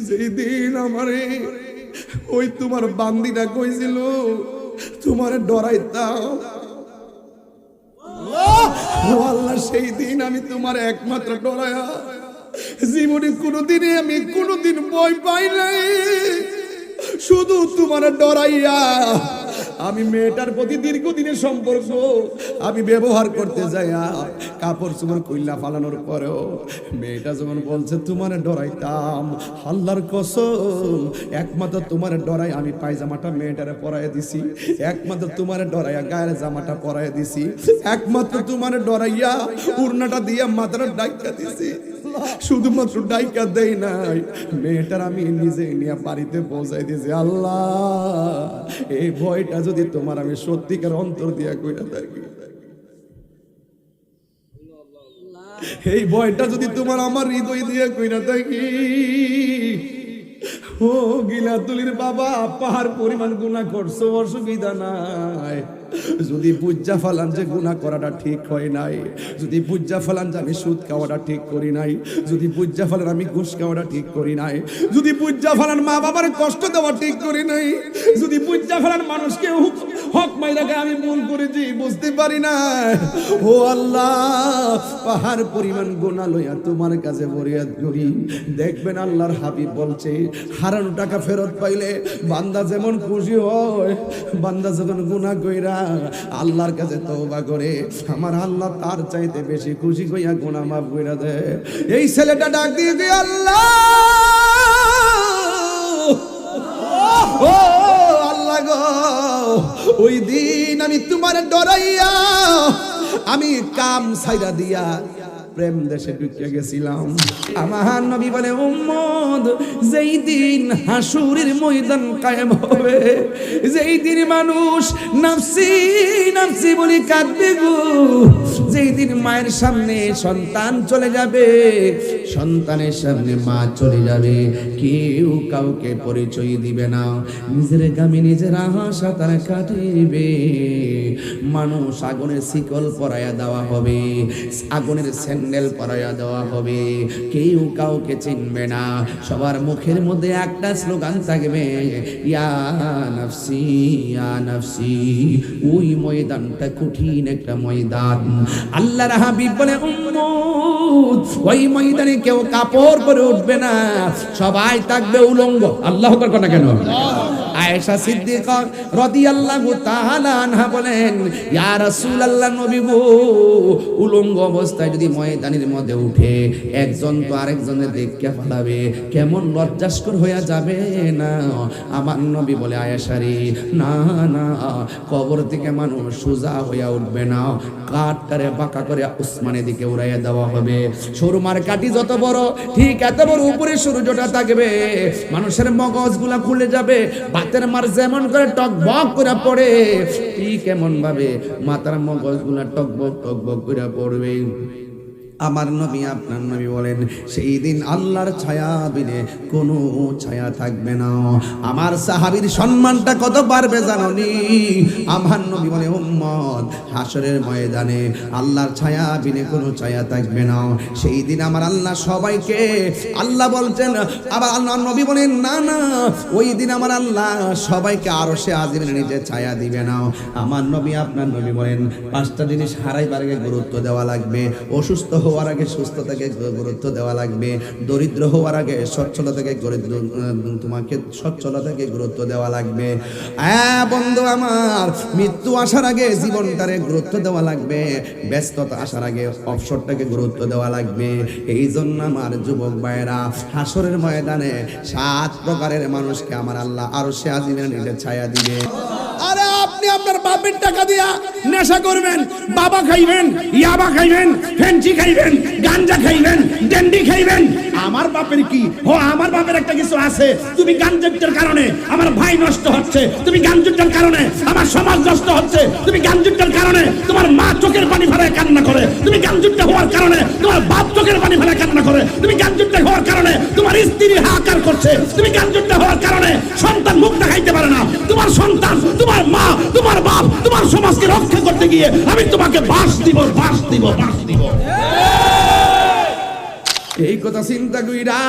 যেই দিন আমারে ওই তোমার বান্দিটা কইছিল তোমারে ডরাইতাম, ও আল্লাহ সেই দিন আমি তোমার একমাত্র ডরায়া জীবনে কোনোদিনই আমি কোনোদিন ভয় পাই নাই। শুধু তোমার ডরাইয়া আমি মেয়েটার প্রতি দীর্ঘদিনের সম্পর্ক আমি ব্যবহার করতে যাইয়া কাপড় চোপড় কইলা ফালানোর পরেও মেয়েটা যখন বলছে তোমার ডরাইতাম, আল্লাহর কসম একমাত্র তোমার ডরাই আমি পায়জামাটা মেয়েটারে পরাইয়া দিছি, একমাত্র তোমার ডরাইয়া গায়ের জামাটা পরাইয়া দিছি, একমাত্র তোমার ডরাইয়া উড়নাটা দিয়া মাথাটা ডাইকা দিছি। শুধুমাত্র ডাইকা দেই নাই, মেয়েটার আমি নিজে নিয়ে বাড়িতে পৌঁছাই দিয়েছি। আল্লাহ এই ভয়টা যদি তোমার আমি সত্যিকার অন্তর দিয়া কইরা থাকি, এই ভয়টা যদি তোমার আমার হৃদয় দিয়ে কইরা থাকি, ও গিলাতুলির বাবা পাহাড় পরিমাণ গুনাহ করছো, অসুবিধা নাই। যদি বুঝা ফেলান যে গুনাহ করাটা ঠিক হয় নাই, যদি বুঝা ফেলান যে আমি সুদ খাওয়াটা ঠিক করি নাই, যদি বুঝা ফেলান আমি ঘুষ খাওয়াটা ঠিক করি নাই, যদি বুঝা ফেলান মা বাবার কষ্ট দেওয়া ঠিক করি নাই, যদি বুঝা ফেলান মানুষকে হক মাইরাকে আমি ভুল করেছি বুঝতে পারি না, ও আল্লাহ পাহাড় পরিমাণ গুনাহ লইয়া তোমার কাছে ফরিয়াদ করি। দেখবেন আল্লাহর হাবিব বলছে হারানো টাকা ফেরত পাইলে বান্দা যেমন খুশি হয়, বান্দা যখন গুনাহ কইরা আল্লাহর কাছে তওবা করে আমার আল্লাহ তার চাইতে বেশি খুশি হইয়া গুনাহ মাফ কইরা দেয়। এই ছেলেটা ডাক দিয়ে কি আল্লাহ, ও আল্লাহ গো, ওই দিন আমি তোমার ডরাইয়া আমি কাম ছাইরা দিয়া প্রেম দেশে ঢুকে গেছিলাম। আমার নবী বলে উম্মত যেই দিন হাসুরের ময়দান কায়েম হবে, যেই দিন মানুষ নাফসি নাফসি বলে কাঁদবে গো, যেই দিন মায়ের সামনে সন্তান চলে যাবে, সন্তানের সামনে মা চলে যাবে, কেউ কাউকে পরিচয় দিবে না, নিজের গামে নিজের আশা তারা কাটিবে। মানুষ আগুনের শিকল পরাইয়া দেওয়া হবে, আগুনের স্যান্ডেল পরাইয়া দেওয়া হবে, কেউ কাউকে চিনবে না, সবার মুখের মধ্যে একটা স্লোগান থাকবে ইয়া নাফসি ইয়া নাফসি। ওই ময়দানটা কঠিন একটা ময়দান। আল্লাহর হাবিব বলে উম্মত ওই ময়দানে কেউ কাপড় পরে উঠবে না, সবাই থাকবে উলঙ্গ। আল্লাহু আকবার না কেন? আয়েশা সিদ্দিকা রাদিয়াল্লাহু তাআলা আনহা বলেন ইয়া রাসূলুল্লাহ নবী গো, উলঙ্গ অবস্থায় যদি ময়দানের মধ্যে উঠে একজন তো আরেকজনের দেখে ফেলাবে, কেমন লজ্জাস্কর হয়ে যাবে না? আমার নবী বলে আয়েশা রে না না, কবর থেকে মানুষ সোজা হয়ে উঠবে না, কাঠটারে বাঁকা করে আসমানের দিকে উড়াইয়া দেওয়া হবে। সুরমার কাঠি যত বড় ঠিক এত বড় উপরে সূর্যটা থাকবে, মানুষের মগজগুলা খুলে যাবে, বাতের মার যেমন করে টকবক করে পড়ে ঠিক এমন ভাবে মাথার মগজগুলা টকবক টকবক করে পড়বে। আমার নবী আপনার নবী বলেন সেই দিন আল্লাহর ছায়া বিনে কোনো ছায়া থাকবে না। আমার সাহাবীর সম্মানটা কত পারবে জানোনি? আমার নবী বলে উম্মত হাসরের ময়দানে আল্লাহর ছায়া বিনে কোনো ছায়া থাকবে না। সেই দিন আমার আল্লাহ সবাইকে, আল্লাহ বলছেন, আবার আল্লাহ নবী বলেন না না, ওই দিন আমার আল্লাহ সবাইকে আরশে আজিমের নিচে ছায়া দিবে না। আমার নবী আপনার নবী বলেন পাঁচটা জিনিস হারাইবার আগে গুরুত্ব দেওয়া লাগবে। অসুস্থ হওয়ার আগে সুস্থতাকে গুরুত্ব দেওয়া লাগবে, দরিদ্র হওয়ার আগে সচ্ছলতাকে তোমাকে সচ্ছলতাকে গুরুত্ব দেওয়া লাগবে। বন্ধু আমার, মৃত্যু আসার আগে জীবনটারে গুরুত্ব দেওয়া লাগবে, ব্যস্ততা আসার আগে অবসরটাকে গুরুত্ব দেওয়া লাগবে। এই জন্য আমার যুবক ভাইয়েরা হাসরের ময়দানে 7 প্রকারের মানুষকে আমার আল্লাহ আরশে আজিমের নিচে ছায়া দিবে। আরে আপনি আপনার বাপের টাকা দিয়া নেশা করবেন, বাবা খাইবেন, ইয়াবা খাইবেন, ফেন্সি খাইবেন, গাঞ্জা খাইবেন, ডেন্ডি খাইবেন, আমার বাপের কি? ও আমার বাপের একটা কিছু আছে। তুমি গাঞ্জার কারণে আমার ভাই নষ্ট হচ্ছে, তুমি গাঞ্জার কারণে আমার সমাজ নষ্ট হচ্ছে, তুমি গাঞ্জার কারণে তোমার মা চোখের পানি ফেলায় কান্না করে, তুমি গাঞ্জাটা হওয়ার কারণে তোমার বাপ চোখের পানি ফেলায় কান্না করে, তুমি গাঞ্জাটা হওয়ার কারণে তোমার স্ত্রী হাহাকার করছে, তুমি গাঞ্জাটা হওয়ার কারণে সন্তান মুখ দেখাইতে পারে না, তোমার সন্তান, তোমার মা, তোমার বাপ, তোমার সমাজকে রক্ষা করতে গিয়ে আমি তোমাকে বাস দিব, বাস দিব, বাস দিব। এই কথা চিন্তা কইরা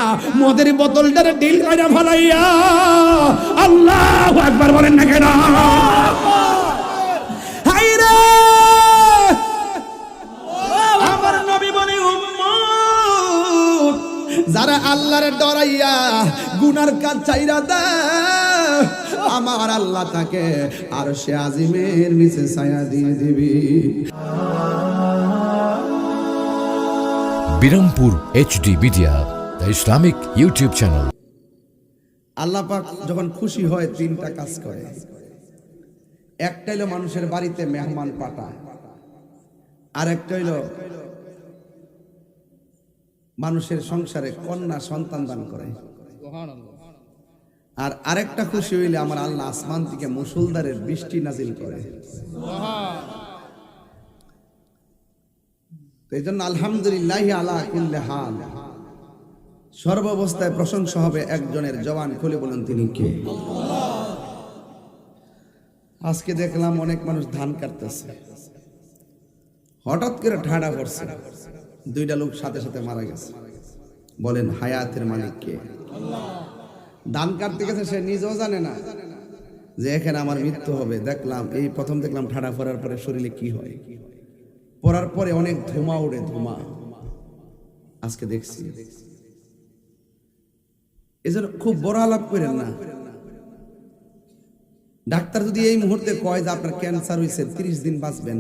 মদের বোতলটারে ডিল কইরা ফলাইয়া আল্লাহু আকবার বলেন না কেন? হায়রে আমার নবী বলে উম্মত যারা আল্লাহরে ডরাইয়া গুনার কাজ চাইরা দেয় আমার আল্লাহ তাকে আরশে আজিমের নিচে ছায়া দিয়ে দিবি। Birampur HD media, the Islamic YouTube channel. আল্লাহ পাক যখন খুশি হয় তিনটা কাজ করে। একটা হলো মানুষের বাড়িতে মেহমান পাঠায়, আর একটা হলো মানুষের সংসারে কন্যা সন্তান দান করে, আর আরেকটা খুশি হইলে আমার আল্লাহ আসমান থেকে মুসলধারের বৃষ্টি নাজিল করে। এই জন্য আলহামদুলিল্লাহ আলা কুল্লি হাল, সর্বাবস্থায় প্রশংসা হবে একজনের। জবান খুলে বলেন তিনি কে? আজকে দেখলাম অনেক মানুষ ধান কাটতেছে, হঠাৎ করে ঠাডা পড়ছে, দুইটা লোক সাথে সাথে মারা গেছে। বলেন হায়াতের মালিক কে? ধান কাটতে গেছে, সে নিজেও জানে না যে এখানে আমার মৃত্যু হবে। দেখলাম এই প্রথম দেখলাম ঠাডা পড়ার পরে শরীরে কি হয়, পড়ার পরে অনেক ধোঁয়া ওঠে, ধোঁয়া। আজকে দেখছি, এজন্য খুব বড় আলাপ করেন না। ডাক্তার যদি এই মুহূর্তে কয় যে আপনার ক্যান্সার হয়েছে, 30 দিন বাঁচবেন,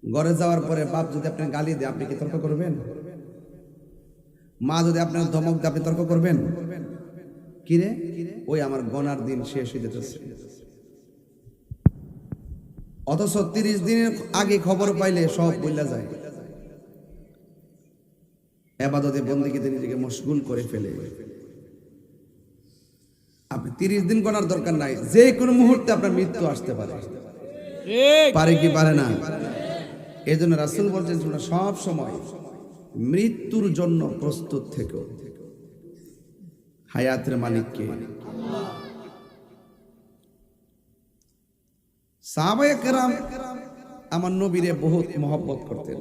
ঘরে যাওয়ার পরে বাপ যদি আপনার গালি দেয়, আপনি কি তর্ক করবেন? মা যদি আপনার ধমক দেয়, আপনি তর্ক করবেন? কিরে ওই আমার গনার দিন শেষ হয়ে যেতেছে, অথচ 30 দিনের আগে খবর পাইলে সব বইলা যায়। ইবাদতে বন্দেগীতে নিজেকে মশগুল করে ফেলে। আপনি 30 দিন গনার দরকার নাই, যে কোনো মুহূর্তে আপনার মৃত্যু আসতে পারে। পারে কি পারে না? এই জন্য রাসূল বলছেন তোমরা সব সময় মৃত্যুর জন্য প্রস্তুত থেকো। হায়াতের মালিক কে? সাহাবায়ে কেরাম আমার নবীরে বহুত মহব্বত করতেন।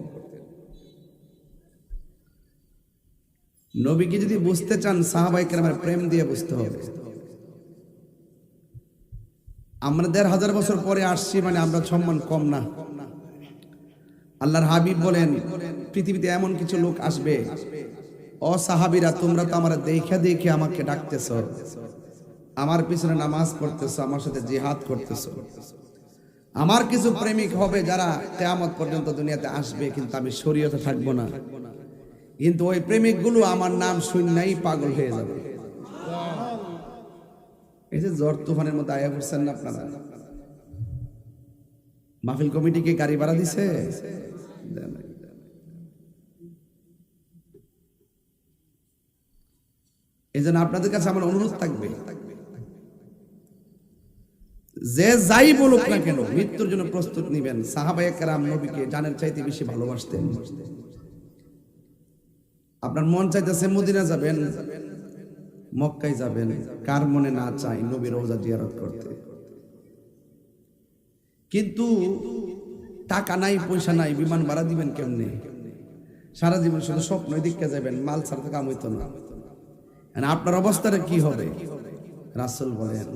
নবীকে যদি বুঝতে চান, সাহাবায়ে কেরামের প্রেম দিয়ে বুঝতে হবে। আমরা ১,৫০০ বছর পরে আসছি মানে আমরা সম্মান কম না। আল্লাহর হাবিব বলেন পৃথিবীতে এমন কিছু লোক আসবে, ও সাহাবীরা তোমরা তো আমার দেখে দেখে আমাকে ডাকতেছ, আমার পিছনে নামাজ পড়তেছ, আমার সাথে জিহাদ করতেছ। আমার কিছু প্রেমিক হবে যারা কিয়ামত পর্যন্ত দুনিয়াতে আসবে, কিন্তু আমি শরীয়তে থাকবো না। কিন্তু ওই প্রেমিক গুলো আমার নাম শুননাই পাগল হয়ে যাবে। এই যে ঝড় তুফানের মধ্যে আয়া পড়ছেন না আপনারা, মাহফিল কমিটিকে গাড়ি ভাড়া দিছে? এই জন্য আপনাদের কাছে আমার অনুরোধ থাকবে, যে যাই বলুক না কেন মৃত্যুর জন্য প্রস্তুত নিবেন। সাহাবায়ে কেরাম নবীকে জানের চাইতে বেশি ভালোবাসতেন। আপনার মন চাইতেছে মদিনা যাবেন, মক্কায় যাবেন, কার মনে না চাই নবীর রওজা জিয়ারত করতে? কিন্তু টাকা নাই, পয়সা নাই, বিমান ভাড়া দিবেন কেমনে? সারা জীবন শুধু স্বপ্নই দিকে যাবেন, মাল ছাড়া তো কাম হইতো না। আপনার অবস্থাটা কি হবে? রাসূল বলেন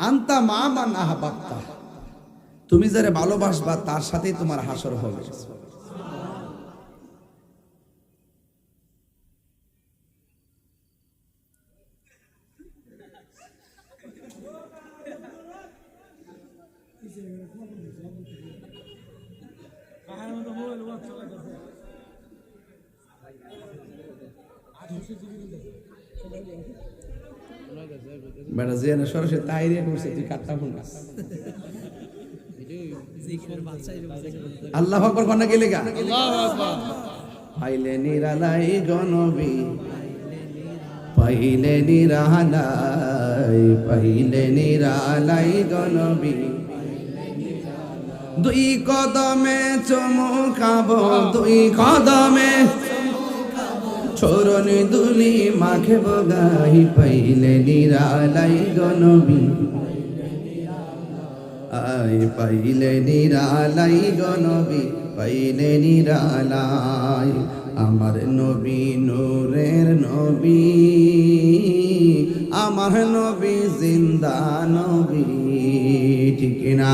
আনতা মা মান আহবাবতা, তুমি যারে ভালোবাসবা তার সাথেই তোমার হাসর হবে। বেটা জিয়ানে সরাসরি তাইরিয়া করছে, তুই কাটটা ফোন না। আল্লাহু আকবার কোন গেলে গা? আল্লাহু আকবার। পাইলে নিরালাই গনবী, পাইলে নিরালাই, পাইলে নিরালাই গনবী, দুই কদমে চুমু খাবো, দুই কদমে চরণে দুলি মাখে বগাই, পাইলে নিরালাই গনবী, আই পাইলে নিরালাই গনবী, পাইলে নিরালায় আমার নবী নূরের নবী আমার নবী জিন্দা নবী ঠিক না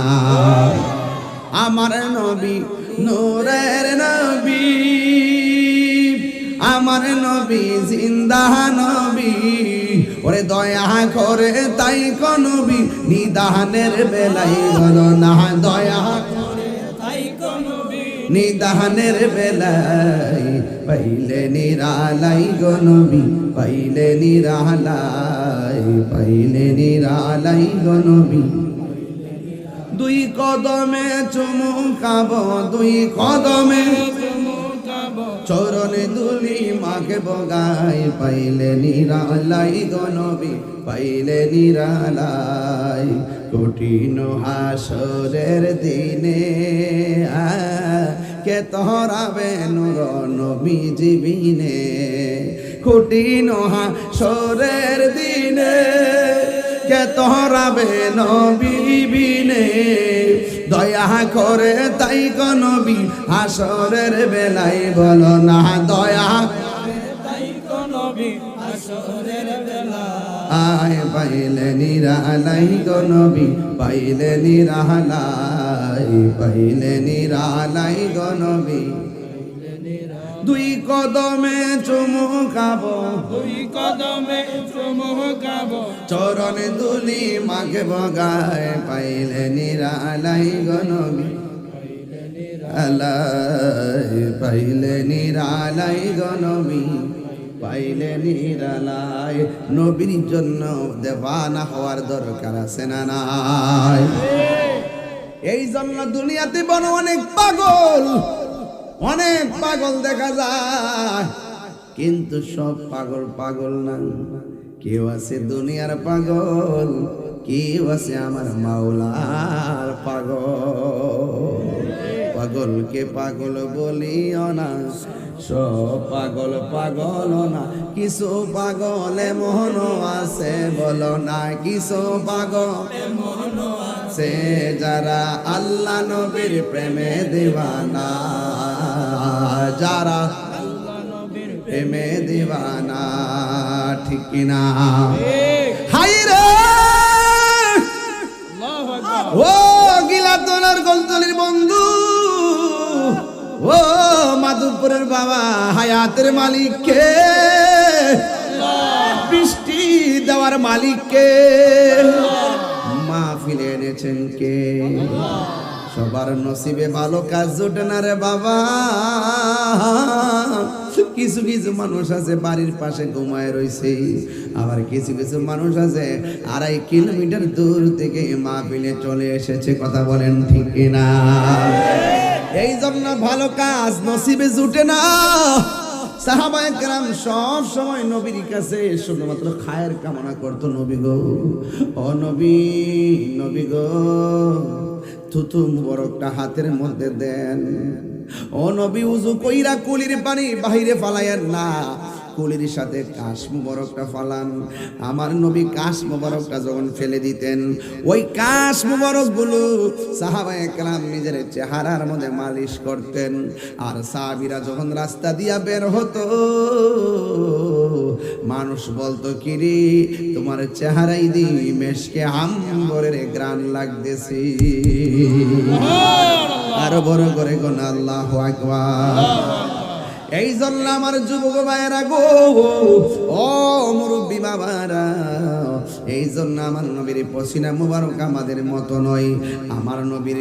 আমার নবী নূরের নবী আমার নবী জিন্দা নবী ওরে দয়া করে তাই কোন নবী নিদানের বেলায় বলো না দয়া করে তাই কোন নবী নিদানের বেলায় পাইলে নিরালাই গো নবী পাইলে নিরালাই গো নবী দুই কদমে চুমুকাবো দুই কদমে চরণে দুলি মাকে বগাই পাইলে নিরালাই গো নবী পাইলে নিরালাই কঠিন হাসরের দিনে কে তোরাবে নূর নবী জীবিনে কঠিন হাসরের দিনে কে তোরাবে নবী বিনে দয়া করে তাই গো নবী হাসরের বেলায় বলো না দয়া করে তাই গো নবী হাসরের বেলায় আয় পাইলে নিরালাই গো নবী পাইলে নিরালাই গো নবী দুই কদমে চুমুকাবো চরণে দুলি মাকে বগায় পাইলে নিরালাই গো নবী পাইলে নিরালাই গো নবী পাইলে নিরালাই নবীর জন্য দেওয়ানা হওয়ার দরকার আছে না নাই এই জন্য দুনিয়াতে বড় অনেক পাগল দেখা যায় কিন্তু সব পাগল না কেউ আছে দুনিয়ার পাগল কেউ আছে আমার মাওলার পাগলকে পাগল বলিও না সব পাগল না কিছু পাগল এমন আছে বলো না কিছু পাগল এমন আছে যারা আল্লাহ নবীর প্রেমে দিওয়ানা যারা আল্লাহ নবীর প্রেমে দিওয়ানা ঠিক কিনা হাই রে ও গিলাতনার গলতলির বন্ধু ও মাধবপুরের বাবা হায়াতের মালিক কে বৃষ্টি দেওয়ার মালিক কে মাহফিলে এনেছেন কে সবার নসিবে ভালো কাজ জোটে না রে বাবা কিছু কিছু মানুষ আছে বাড়ির পাশে ঘুমায় রয়েছে আবার কিছু কিছু মানুষ আছে 2.5 কিলোমিটার দূর থেকে মাহফিলে চলে এসেছে কথা বলেন ঠিক না এই জন্য ভালো কাজ নসিবে জুটে না সাহাবায়ে কেরাম সব সময় নবীর কাছে শুধুমাত্র খায়ের কামনা করতো নবী গো ও নবী গো থুতু মুবারকটা হাতের মধ্যে দেন ও নবী উযু কইরা কুলির পানি বাহিরে ফালায়েন না কুলির সাথে কাশ মুবারকটা ফালান আমার নবী কাশ মুবারকটা যখন ফেলে দিতেন ওই কাশ মুবারক গুলো সাহাবায়ে কেরাম নিজের চেহারার মধ্যে মালিশ করতেন আর সাহাবীরা যখন রাস্তা দিয়া বের হতো মানুষ বলতো কি রে তোমার চেহারাই দি মেশকে আম্বরের গ্রান লাগতেছে আরো বড় করে কোন আল্লাহু আকবার এই জন্য আমার যুবক ভাইয়েরা গো ও মুরব্বী বাবারা এই জন্য আমার নবীর পসিনা মুবারক আমাদের মতো নয় আমার নবীর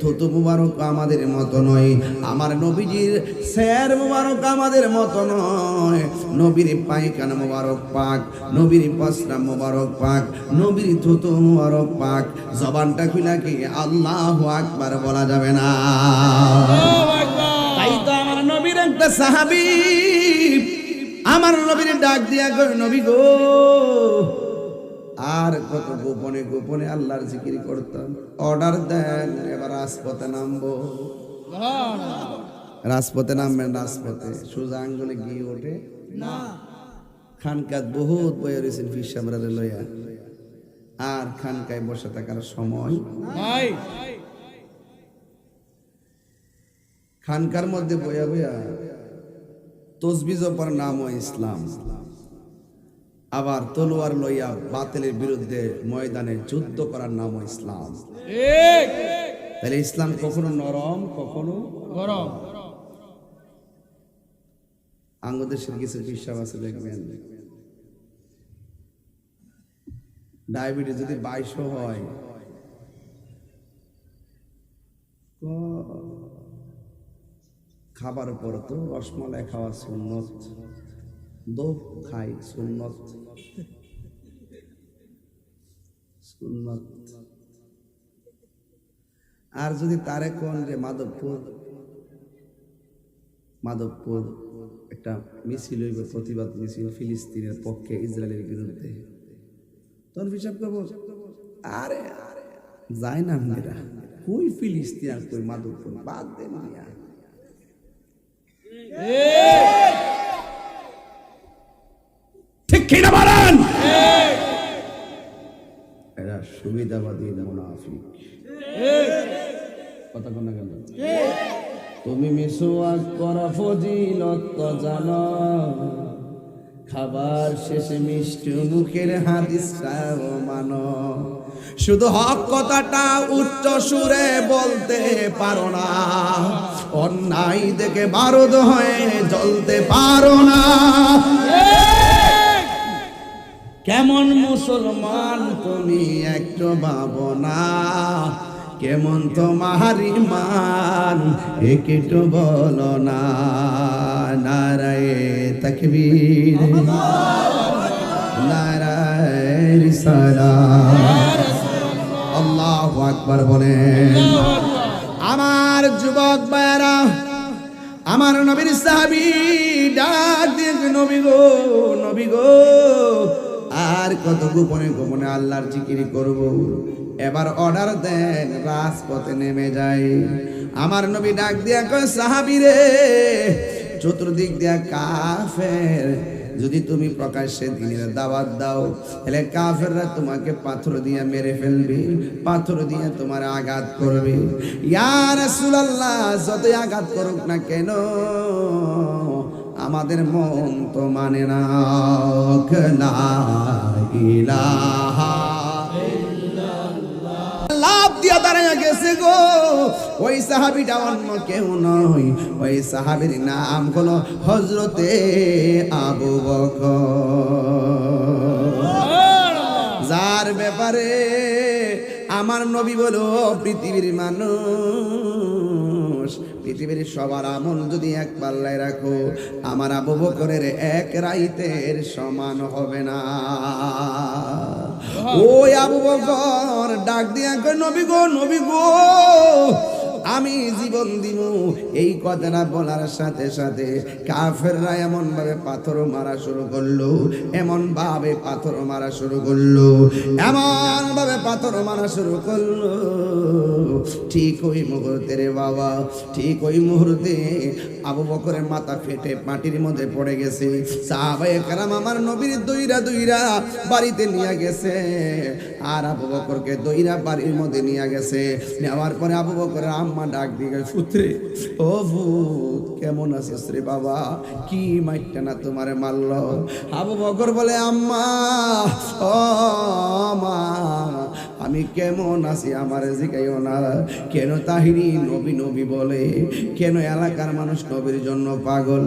থুতু মুবারক আমাদের মতো নয় আমার নবীজির স্যার মুবারক আমাদের মতো নয় নবীর পায়খানা মুবারক পাক নবীর পসনা মুবারক পাক নবীর থুতু মুবারক পাক জবানটা খুলে কি আল্লাহু আকবার বলা যাবে না তাই তো আমার নবীর একটা সাহাবী আমার নবীর ডাক দিয়া কই নবী গো আর কত গোপনে গোপনে আল্লাহর জিকির করতাম অর্ডার দেন এবার রাজপথে নামবো রাজপথে নামবেন রাজপথে সোজা আঙ্গুলে গিয়ে ওঠে না খানকাত বহুত বয়ে রয়েছেন ফির সামরা লইয়া আর খানকায় বসে থাকার সময় নাই খানকার মধ্যে বইয়া বইয়া তসবি জপার নামও ইসলাম, আবার তলোয়ার লইয়া বাতিলের বিরুদ্ধে ময়দানে যুদ্ধ করার নামও ইসলাম। তাহলে ইসলাম কখনো নরম কখনো গরম। আঙ্গদেশের কিছু বিশ্বাস আছে, দেখবেন ডায়াবেটিস যদি 2200 হয় তো খাবার পর তো রসমালাই খাওয়া সুন্নত, দোপ খাই সুন্নত সুন্নত। আর যদি তারে কোন যে মাধবপুর একটা মিছিল হইবে, প্রতিবাদ মিছিল ফিলিস্তিনের পক্ষে ইসরায়েলের বিরুদ্ধে, তখন হিসাব করবো আরে যায় না মেয়েরা, কই ফিলিস্তিন আর কই মাধবপুর, বাদ দেন মিয়া। ঠিক কিনা বলেন? এরা সুবিধাবাদী মুনাফিক। কথা কোন না কেন? তুমি মিসওয়াক করা ফজিলত তো জানো, খাবার শেষে মিষ্টি মুখের হাদিসটাও মানো, শুধু হক কথাটা উচ্চ সুরে বলতে পারো না, অন্যায় দেখে বারুদ হয়ে জ্বলতে পারো না। কেমন মুসলমান তুমি একটু ভাবো না, কেমন তোমার ঈমান একটু বলো না। নারায়ে তাকবীর, নারায়ে রিসালাত, আল্লাহু আকবার বলেন। আমার যুবক ভাইরা, আমার নবীর সাহাবী ডাক দিয়ে নবী গো, নবী গো, আর কত গোপনে গোপনে আল্লাহর জিকির করব, এবার অর্ডার দেন, রাজপথে নেমে যাই। আমার নবী ডাক দিয়া কয় সাহাবী রে, চতুর্দিক দিয়া কাফের, যদি তুমি প্রকাশ্যে দিনের দাওয়াত দাও তাহলে কাফেররা তোমাকে পাথর দিয়ে মেরে ফেলবে, পাথর দিয়ে তোমার আঘাত করবে। ইয়া রাসূলুল্লাহ, যতই আঘাত করুক না কেন আমাদের মন তো মানে না। লা ইলাহা লাভ দিয়া দাঁড়াইয়া গেছে গো। ওই সাহাবীটা অন্য কেউ নয়, ওই সাহাবীর নাম হলো হযরতে আবু বকর, যার ব্যাপারে আমার নবী বলো পৃথিবীর মানুষ, পৃথিবীর সবার আমল যদি এক পাল্লায় রাখো, আমার আবু বকরের এক রাইতের সমান হবে না। ওই আবু বকর ডাক দিয়া কয় নবী গো, নবী গো, আমি জীবন দিব। এই কথাটা বলার সাথে সাথে কাফেররা এমন ভাবে পাথর মারা শুরু করলো, এমন ভাবে পাথর মারা শুরু করলো, এমন ভাবে পাথর মারা শুরু করলো। ঠিক ওই মুহূর্তে রে বাবা, ঠিক ওই মুহূর্তে আবু বকরের মাথা ফেটে মাটির মধ্যে পড়ে গেছে। সাহাবায়ে কেরাম আমার নবীর দইরা দইরা বাড়িতে নিয়ে গেছে, আর আবু বকরকে দইরা বাড়ির মধ্যে নিয়ে গেছে। নেওয়ার পরে আবু বকরের আম্মা ডাক দিয়ে পুত্রে, ও ভূত কেমন আছিস রে বাবা, কি মাইরটা না তোমারে মারল? আবু বকর বলে আম্মা, ও মা, আমি কেমন আছি আমার জিগাইও না। কেন তাহিরি নবী নবী বলে, কেন এলাকার মানুষ নবীর জন্য পাগল?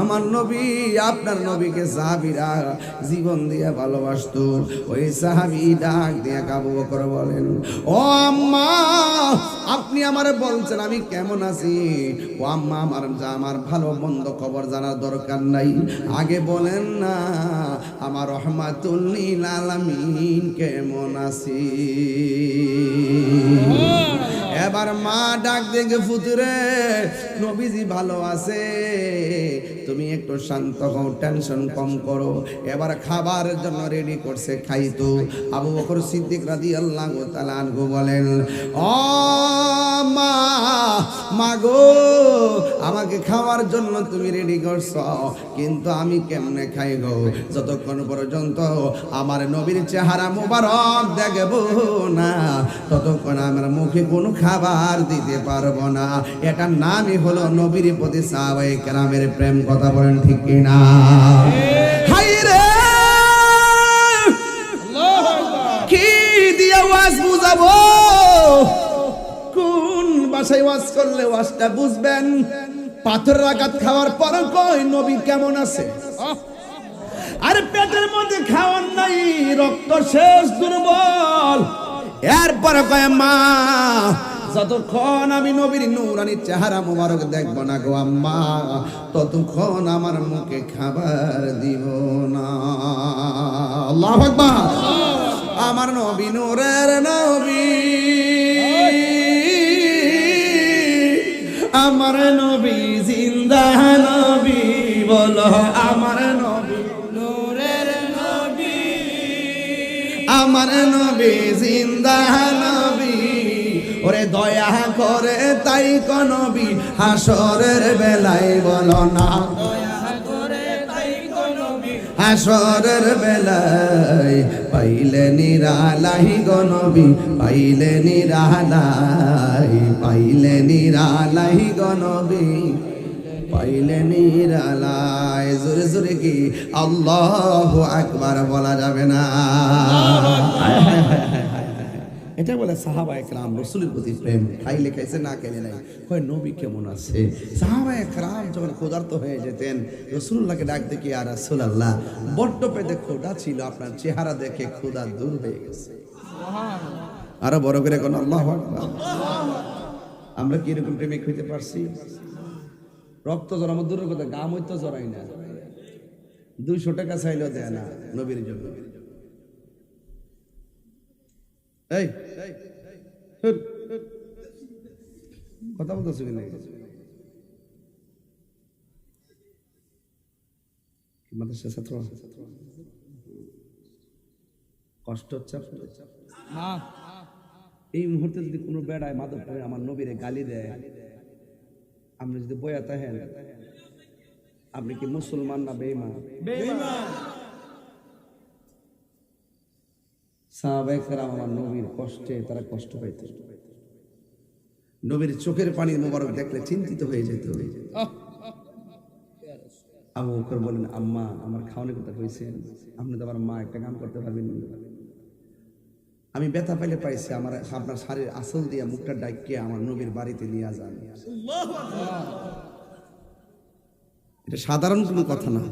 আমার নবী, আপনার নবীকে সাহাবীরা জীবন দিয়ে ভালোবাসতো। ওই সাহাবী ডাক দিয়ে আবু বকর বলেন, ও আম্মা, আপনি আমারে বলছেন আমি কেমন আছি? ও আম্মা, আমার ভালো মন্দ খবর জানার দরকার নাই, আগে বলেন না আমার রহমাতুল লিল আলামিন কেমন আছি? এবার মা ডাক দেখে ফুতুরে, নবীজি ভালো আছে, তুমি একটু শান্ত হও, টেনশন কম করো। এবার খাবারের জন্য রেডি করছে খাইতো। আবু বকর সিদ্দিক রাদিয়াল্লাহু তাআলা আনহু বলেন, ও মা, মা গো, আমাকে খাওয়ার জন্য তুমি রেডি করছো, কিন্তু আমি কেমনে খাই গো? যতক্ষণ পর্যন্ত আমার নবীর চেহারা মোবারক দেখবো না, ততক্ষণ আমার মুখে কোনো খাবার দিতে পারবো না। এটার নামই হলো নবীর প্রতি সাহাবায়ে কেরামের প্রেম। কথা বলেন ঠিক কিনা? হাই রে, কি দিয়ে ওয়াজ বুঝাবো? কোন ভাষায় ওয়াজ করলে ওয়াজটা বুঝবেন? পাথরের আঘাত খাওয়ার পর কই নবী কেমন আছে? আরে পেটের মধ্যে খাওয়ার নাই, রক্ত শেষ, দুর্বল। এরপরে কয় মা, যতক্ষণ আমি নবীর নূরানি চেহারা মোবারক দেখব না গো আম্মা, ততক্ষণ আমার মুখে খাবার দিব না। আল্লাহু আকবার। আমার নবী নূরের নবী, আমার নবী জিন্দা নবী, বলো আমার নবী নূরের নবী, আমার নবী জিন্দা নবী। ওরে দয়া করে তাই কোন নবী হাসরের বেলায় বলো না, হাসরের বেলায় পাইলে নিরালাই গো নবী, পাইলে নিরালাই, পাইলে নিরালাই গো নবী, পাইলে নিরালাই। জোরে জোরে কি আল্লাহু আকবার বলা যাবে না? এটা বলে সাহাবায়ে কেরাম রাসূলের প্রতি প্রেম। খাইলে খাইছে, না খাইলে নাই। কয় নবী কেমন আছে? সাহাবায়ে কেরাম যখন ক্ষুধার্ত হয়ে যেতেন, রাসূলুল্লাহকে ডাক দিয়ে, ইয়া রাসূলুল্লাহ, বড্ড পেটে ক্ষুধা ছিল, আপনার চেহারা দেখে ক্ষুধা দূর হয়ে গেছে। সুবহানাল্লাহ। আরো বড় করে কোন আল্লাহু আকবার। আমরা কি এরকম প্রেমিক হইতে পারছি? রক্ত জড়ানো দূরের কথা, গাম হইতো জড়াই না। 200 টাকা চাইলেও দেয় না নবীর জন্য। এই কথা বলতেছো কি? মাদ্রাসা ছাত্র কষ্ট হচ্ছে না? এই মুহূর্তে যদি কোনো বেড়ায় মাদক পড়ে আমার নবীরে গালি দেয়, আপনি যদি বয়া থাকেন, আপনি কি মুসলমান না বেঈমান? সাহাবায়ে কেরাম আমার নবীর কষ্টে তারা কষ্ট পাইত। নবীর চোখের পানি মোবারক দেখলে চিন্তিত হয়ে যেত। আবু বকর বলেন, আম্মা, আমার খাওয়ানোর কথা কইছেন, আপনি তো আমার মা, একটা কাম করতে পারবেন? আমি ব্যথা পাইলে পাইছি, আমার আপনার শাড়ির আসল দিয়া মুখটা ডাকিয়ে আমার নবীর বাড়িতে নিয়ে যান। এটা সাধারণ কোনো কথা না।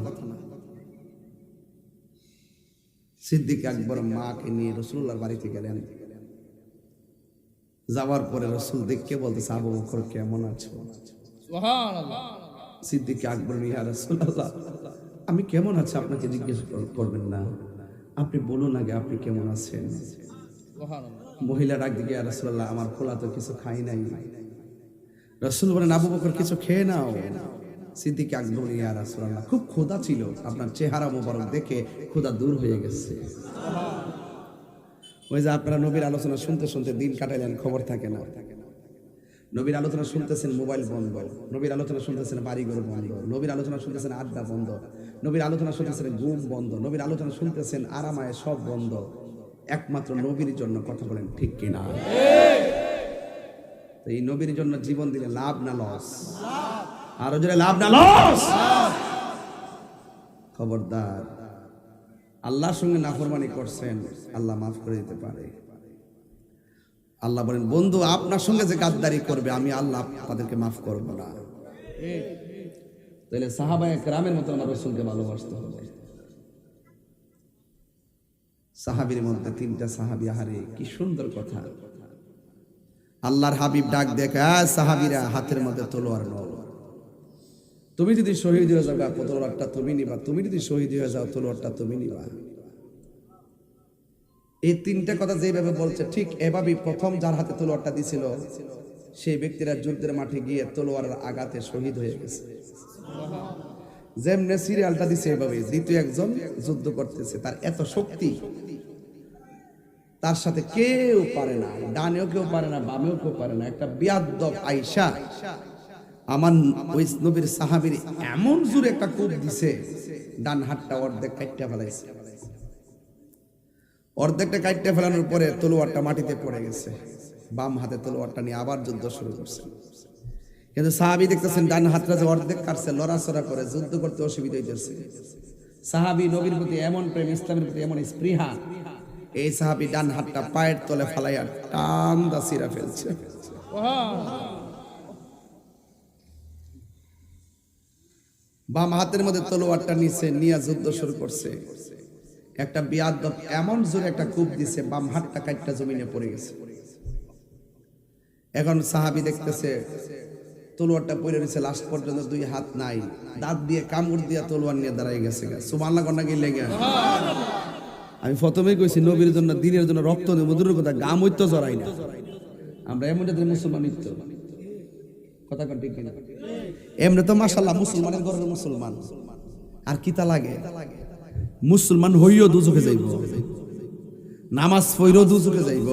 সিদ্দিক আকবর মাকে নিয়ে রাসূলুল্লাহর বাড়িতে গেলেন। যাওয়ার পরে রাসূল দেখে বলতেছে, আবু বকর কেমন আছো? সুবহানাল্লাহ। সিদ্দিক আকবর, ইয়া রাসূলুল্লাহ, আমি কেমন আছি আপনাকে জিজ্ঞেস করবেন না, আপনি বলুন আগে আপনি কেমন আছেন। সুবহানাল্লাহ। মহিলা ডাক দিয়ে, ইয়া রাসূলুল্লাহ, আমার খোলা তো কিছু খাই নাই। রাসূল বলেন, আবু বকর কিছু খেয়ে নাও। সিদ্দিক আকবর, ইয়া রাসূলুল্লাহ, খুব ক্ষুধা ছিল, আপনার চেহারা মোবারক দেখে ক্ষুধা দূর হয়ে গেছে। ওই যে আপনারা নবীর আলোচনা শুনতে শুনতে দিন কাটাইলেন, খবর থাকে না। নবীর আলোচনা শুনতেছেন, মোবাইল বন্ধ। নবীর আলোচনা শুনতেছেন, বাড়িঘর বন্ধ। নবীর আলোচনা শুনতেছেন, আড্ডা বন্ধ। নবীর আলোচনা শুনতেছেন, ঘুম বন্ধ। নবীর আলোচনা শুনতেছেন, আরামায় সব বন্ধ, একমাত্র নবীর জন্য। কথা বলেন ঠিক কিনা? তো এই নবীর জন্য জীবন দিলে লাভ না লস? আরো জোরে লাভ না লস? খবরদার, আল্লাহর সঙ্গে নাফরমানি করছেন, আল্লাহ মাফ করে দিতে পারে। আল্লাহ বলেন, বন্ধু আপনার সঙ্গে যে গাদ্দারি করবে, আমি আল্লাহ তাদেরকে মাফ করব না। তাহলে সাহাবায়ে কেরামের মতো আমার রাসূলকে ভালোবাসতে হবে। সাহাবীর মধ্যে 3টা সাহাবী, আহারে কি সুন্দর কথা। আল্লাহর হাবিব ডাক দেখা, সাহাবীরা হাতের মধ্যে তলোয়ার নাও। তুমি যদি শহীদ হয়ে যাও, তলোয়ারটা তুমি নিবা। তুমি যদি শহীদ হয়ে যাও, তলোয়ারটা তুমি নিবা। এই 3টা কথা যেভাবে বলছে, ঠিক এভাবেই প্রথম যার হাতে তলোয়ারটা দিছিল, সেই ব্যক্তিরা যুদ্ধের মাঠে গিয়ে তলোয়ারের আঘাতে শহীদ হয়ে গেছে। যেমনে সিরিয়ালটা দিছে এভাবে দ্বিতীয় একজন যুদ্ধ করতেছে, তার এত শক্তি, তার সাথে কেউ পারে না, ডানেও কেউ পারে না, বামেও কেউ পারে না। একটা বিয়াদ্দব আয়েশা আমার ওই নবীর সাহাবীর এমন জোরে একটা কোপ দিছে, ডান হাতটা অর্ধেক কাটতে ফেলাইছে। অর্ধেকটা কাটতে ফেলানোর পরে তলোয়ারটা মাটিতে পড়ে গেছে। বাম হাতে তলোয়ারটা নিয়ে আবার যুদ্ধ শুরু করছে। কিন্তু সাহাবী দেখতেছেন ডান হাতটা যে অর্ধেক কাটছে, লড়াচড়া করে যুদ্ধ করতে অসুবিধা হইতেছে। সাহাবী নবীর প্রতি এমন প্রেম, ইসলামের প্রতি এমন স্পৃহা, এই সাহাবী ডান হাতটা পায়ের তলে ফালাইয়া টান দা সিরা ফেলছে। বাম হাতের মধ্যে তলোয়ারটা নিচে নিয়ে যুদ্ধ শুরু করছে। একটা বিয়াদ্দব এমন জোরে একটা কূপ দিছে, বাম হাতটা কাটটা জমিনে পড়ে গেছে। এখন সাহাবী দেখতেছে তলোয়ারটা পড়ে রয়েছে, লাস্ট পর্যন্ত দুই হাত নাই, দাঁত দিয়ে কামড় দিয়ে তলোয়ার নিয়ে দাঁড়াই গেছে। সুবহানাল্লাহ কন্যা কি লেগে, আমি প্রথমেই কইছি নবীর জন্য দিনের জন্য রক্ত দেব, দূরের কথা গাম হইতো জড়াই না। আমরা এমন জাতের মুসলমান নিত্য কথা কন ঠিক কিনা? এমনি তো মাশাআল্লাহ মুসলমানের ঘরের মুসলমান, আর কিতা লাগে? মুসলমান হইও দুজকে যাইব, নামাজ পড়িও দুজকে যাইব,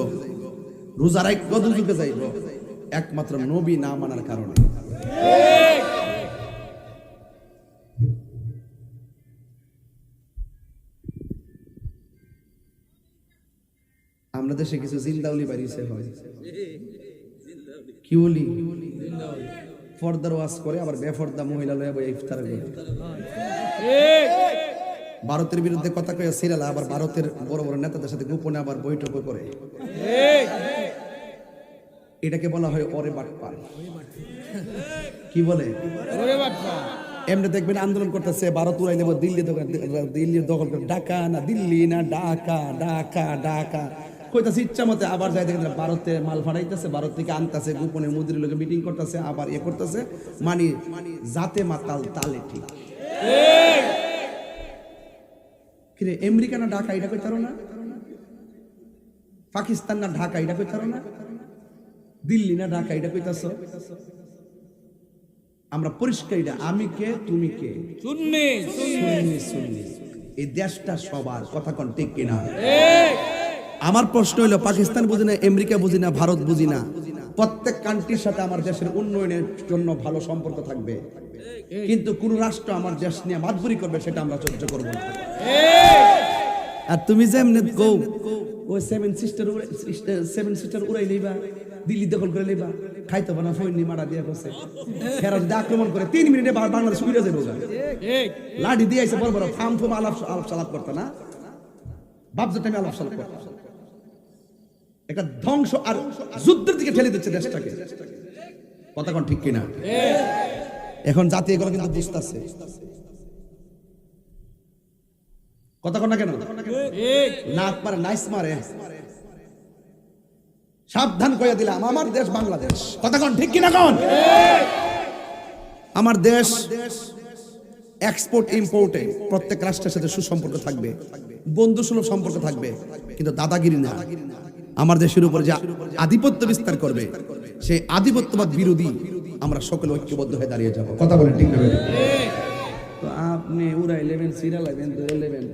রোজা রাখিও দুজকে যাইব, একমাত্র নবী না মানার কারণে। আমরা দেশে কিছু জিন্দাউলি বাড়িছে হয়, কি বলি পর্দার ওয়াজ করে, আবার বেফর্দা মহিলা লয়ে বই ইফতার করে। ভারতের বিরুদ্ধে কথা কয়ে সিরিয়াল, আবার ভারতের বড় বড় নেতাদের সাথে গোপনে আবার বৈঠক করে। এটাকে বলা হয় ওরে বাটপার। কি বলে? এমনি দেখবেন আন্দোলন করতেছে, ভারত উড়াই দেব, দিল্লি দখল করে, ঢাকা না দিল্লি না ঢাকা, ঢাকা ঢাকা কইতাছে ইচ্ছা মতে। আবার যাই দেখেন ভারতে মাল ফাড়াইতেছে, ভারত থেকে আনতেছে, গোপনে মুদির লোকে মিটিং করতেছে, আবার এ করতেছে, মানে জাতে মাতাল তালে ঠিক। কিরে আমেরিকা না ঢাকা এটা কইতারো না, পাকিস্তান না ঢাকা এটা কইতারো না, দিল্লি না ঢাকা এটা কইতাছ? আমরা পরিষ্কার, এটা আমি কে তুমি কে, সুন্নি সুন্নি সুন্নি। এই দেশটা সবার, কথা কোন ঠিক কিনা? আমার প্রশ্ন হলো, পাকিস্তান বুঝি না, আমেরিকা বুঝি না, ভারত বুঝি না, প্রত্যেক কান্ট্রির সাথে আমার দেশের উন্নয়নের জন্য ভালো সম্পর্ক থাকবে, কিন্তু কোন রাষ্ট্র আমার দেশ নিয়ে মাতবুরি করবে সেটা আমরা সহ্য করব না। আর তুমি যেমনে গো ওই সেভেন সিস্টার উড়াই লইবা, দিল্লি দখল করে লইবা, খাইতে না ফৈনি মারা দিয়া গেছে, এরা যদি আক্রমণ করে 3 মিনিটে বাংলাদেশ উড়ে যাবে। লাঠি দিয়ে আইছে বড় বড় ফার্ম ফুম আলাপ সালাপ করতে না, ভাবছো তুমি আলাপ সালাপ করতে, একটা ধ্বংস আর যুদ্ধের দিকে ঠেলে দিচ্ছে দেশটাকে, কথা কোন ঠিক কিনা? এখন জাতি এগুলো কিন্তু বুঝতেছে, কথা কোন না কেন? নাক মারে নাইস মারে, সাবধান কইয়া দিলাম, আমার দেশ বাংলাদেশ, কথা কোন ঠিক কিনা? কোন আমার দেশ এক্সপোর্ট ইম্পোর্টে প্রত্যেক রাষ্ট্রের সাথে সুসম্পর্ক থাকবে, বন্ধুসুলভ সম্পর্ক থাকবে, কিন্তু দাদাগিরি না। আমার দেশের উপর যে আধিপত্য বিস্তার করবে, সেই আধিপত্যবাদ বিরোধী আমরা সকলে ঐক্যবদ্ধ হয়ে দাঁড়িয়ে যাব, কথা বলেন ঠিক না? তো আপনি উড়াই লেবেন, সিরা লাইবেন, ধরে লেবেন।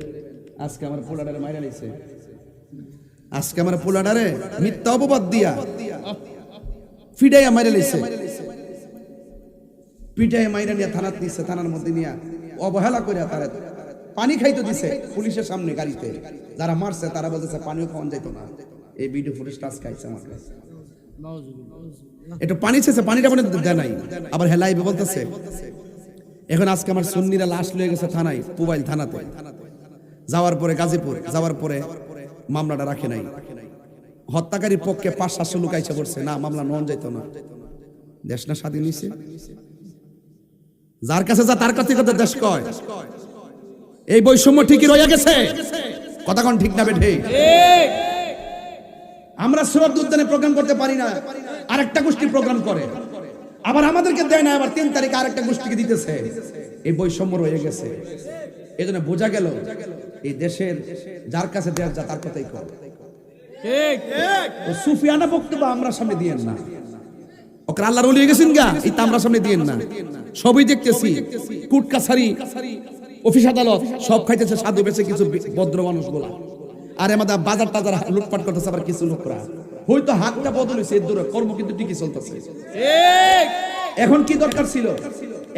আজকে আমার পোলাডারে মাইরা নিছে, আজকে আমার পোলাডারে মিথ্যা অপবাদ দিয়া ফিডাইয়া মাইরা নিছে, পিটাইয়া মাইরা নিয়ে থানাত নিছে, থানার মধ্যে নিয়ে অবহেলা করে তারা পানি খাইতে দিছে পুলিশের সামনে গাড়িতে। যারা মারছে তারা বলতেছে পানিও খাওয়ান যাইতো না। এই ভিডিও ফুটেজ টাচ খাইছে আমার কাছে, একটু পানি চেয়েছে, পানিটা মানে দেয় নাই, আবার হেলাইবে বলতেছে। এখন আজকে আমার সুন্নিরা লাশ লয়ে গেছে থানায়, পুবাইল থানাতে, যাওয়ার পরে গাজীপুর, যাওয়ার পরে মামলাটা রাখে নাই। হত্যাকারীর পক্ষে 5-700 লোক আইসা পড়ছে, না মামলা নন যাইতো না। দেশ না স্বাধীন হইছে, যার কাছে যা তার কাছে কথা দেশ কয়। এই বৈষম্য ঠিকই রয়ে গেছে, কথা কোন ঠিক না বেঠে? আমরা সুরাত উদ্যানে প্রোগ্রাম করতে পারি না, আরেকটা গোষ্ঠী প্রোগ্রাম করে, আবার আমাদেরকে দেয় না, আবার 3 তারিখে আরেকটা গোষ্ঠীকে দিতেছে। এই বৈষম্য রয়ে গেছে। এজন্য বোঝা গেল এই দেশের যার কাছে দেশ যা তার কথাই কর। ঠিক ঠিক। সুফিয়ানা বক্তব্য আমরা সামনে দিয়েন না, ওকে আল্লাহর ওলি হয়ে গেছেন গা, এই তামরা সামনে দিয়েন না। সবই দেখতেছি, কুট কাছারি, অফিস আদালত সব খাইতেছে সাধু বেছে কিছু ভদ্র মানুষগুলা। আর আমাদের বাজার টাজার লুটপাট করতেছে আবার কিছু লোকরা। হয়তো হাতটা বদল হয়েছে, এর দূরে কর্ম কিন্তু ঠিকই চলতেছে। এখন কি দরকার ছিল?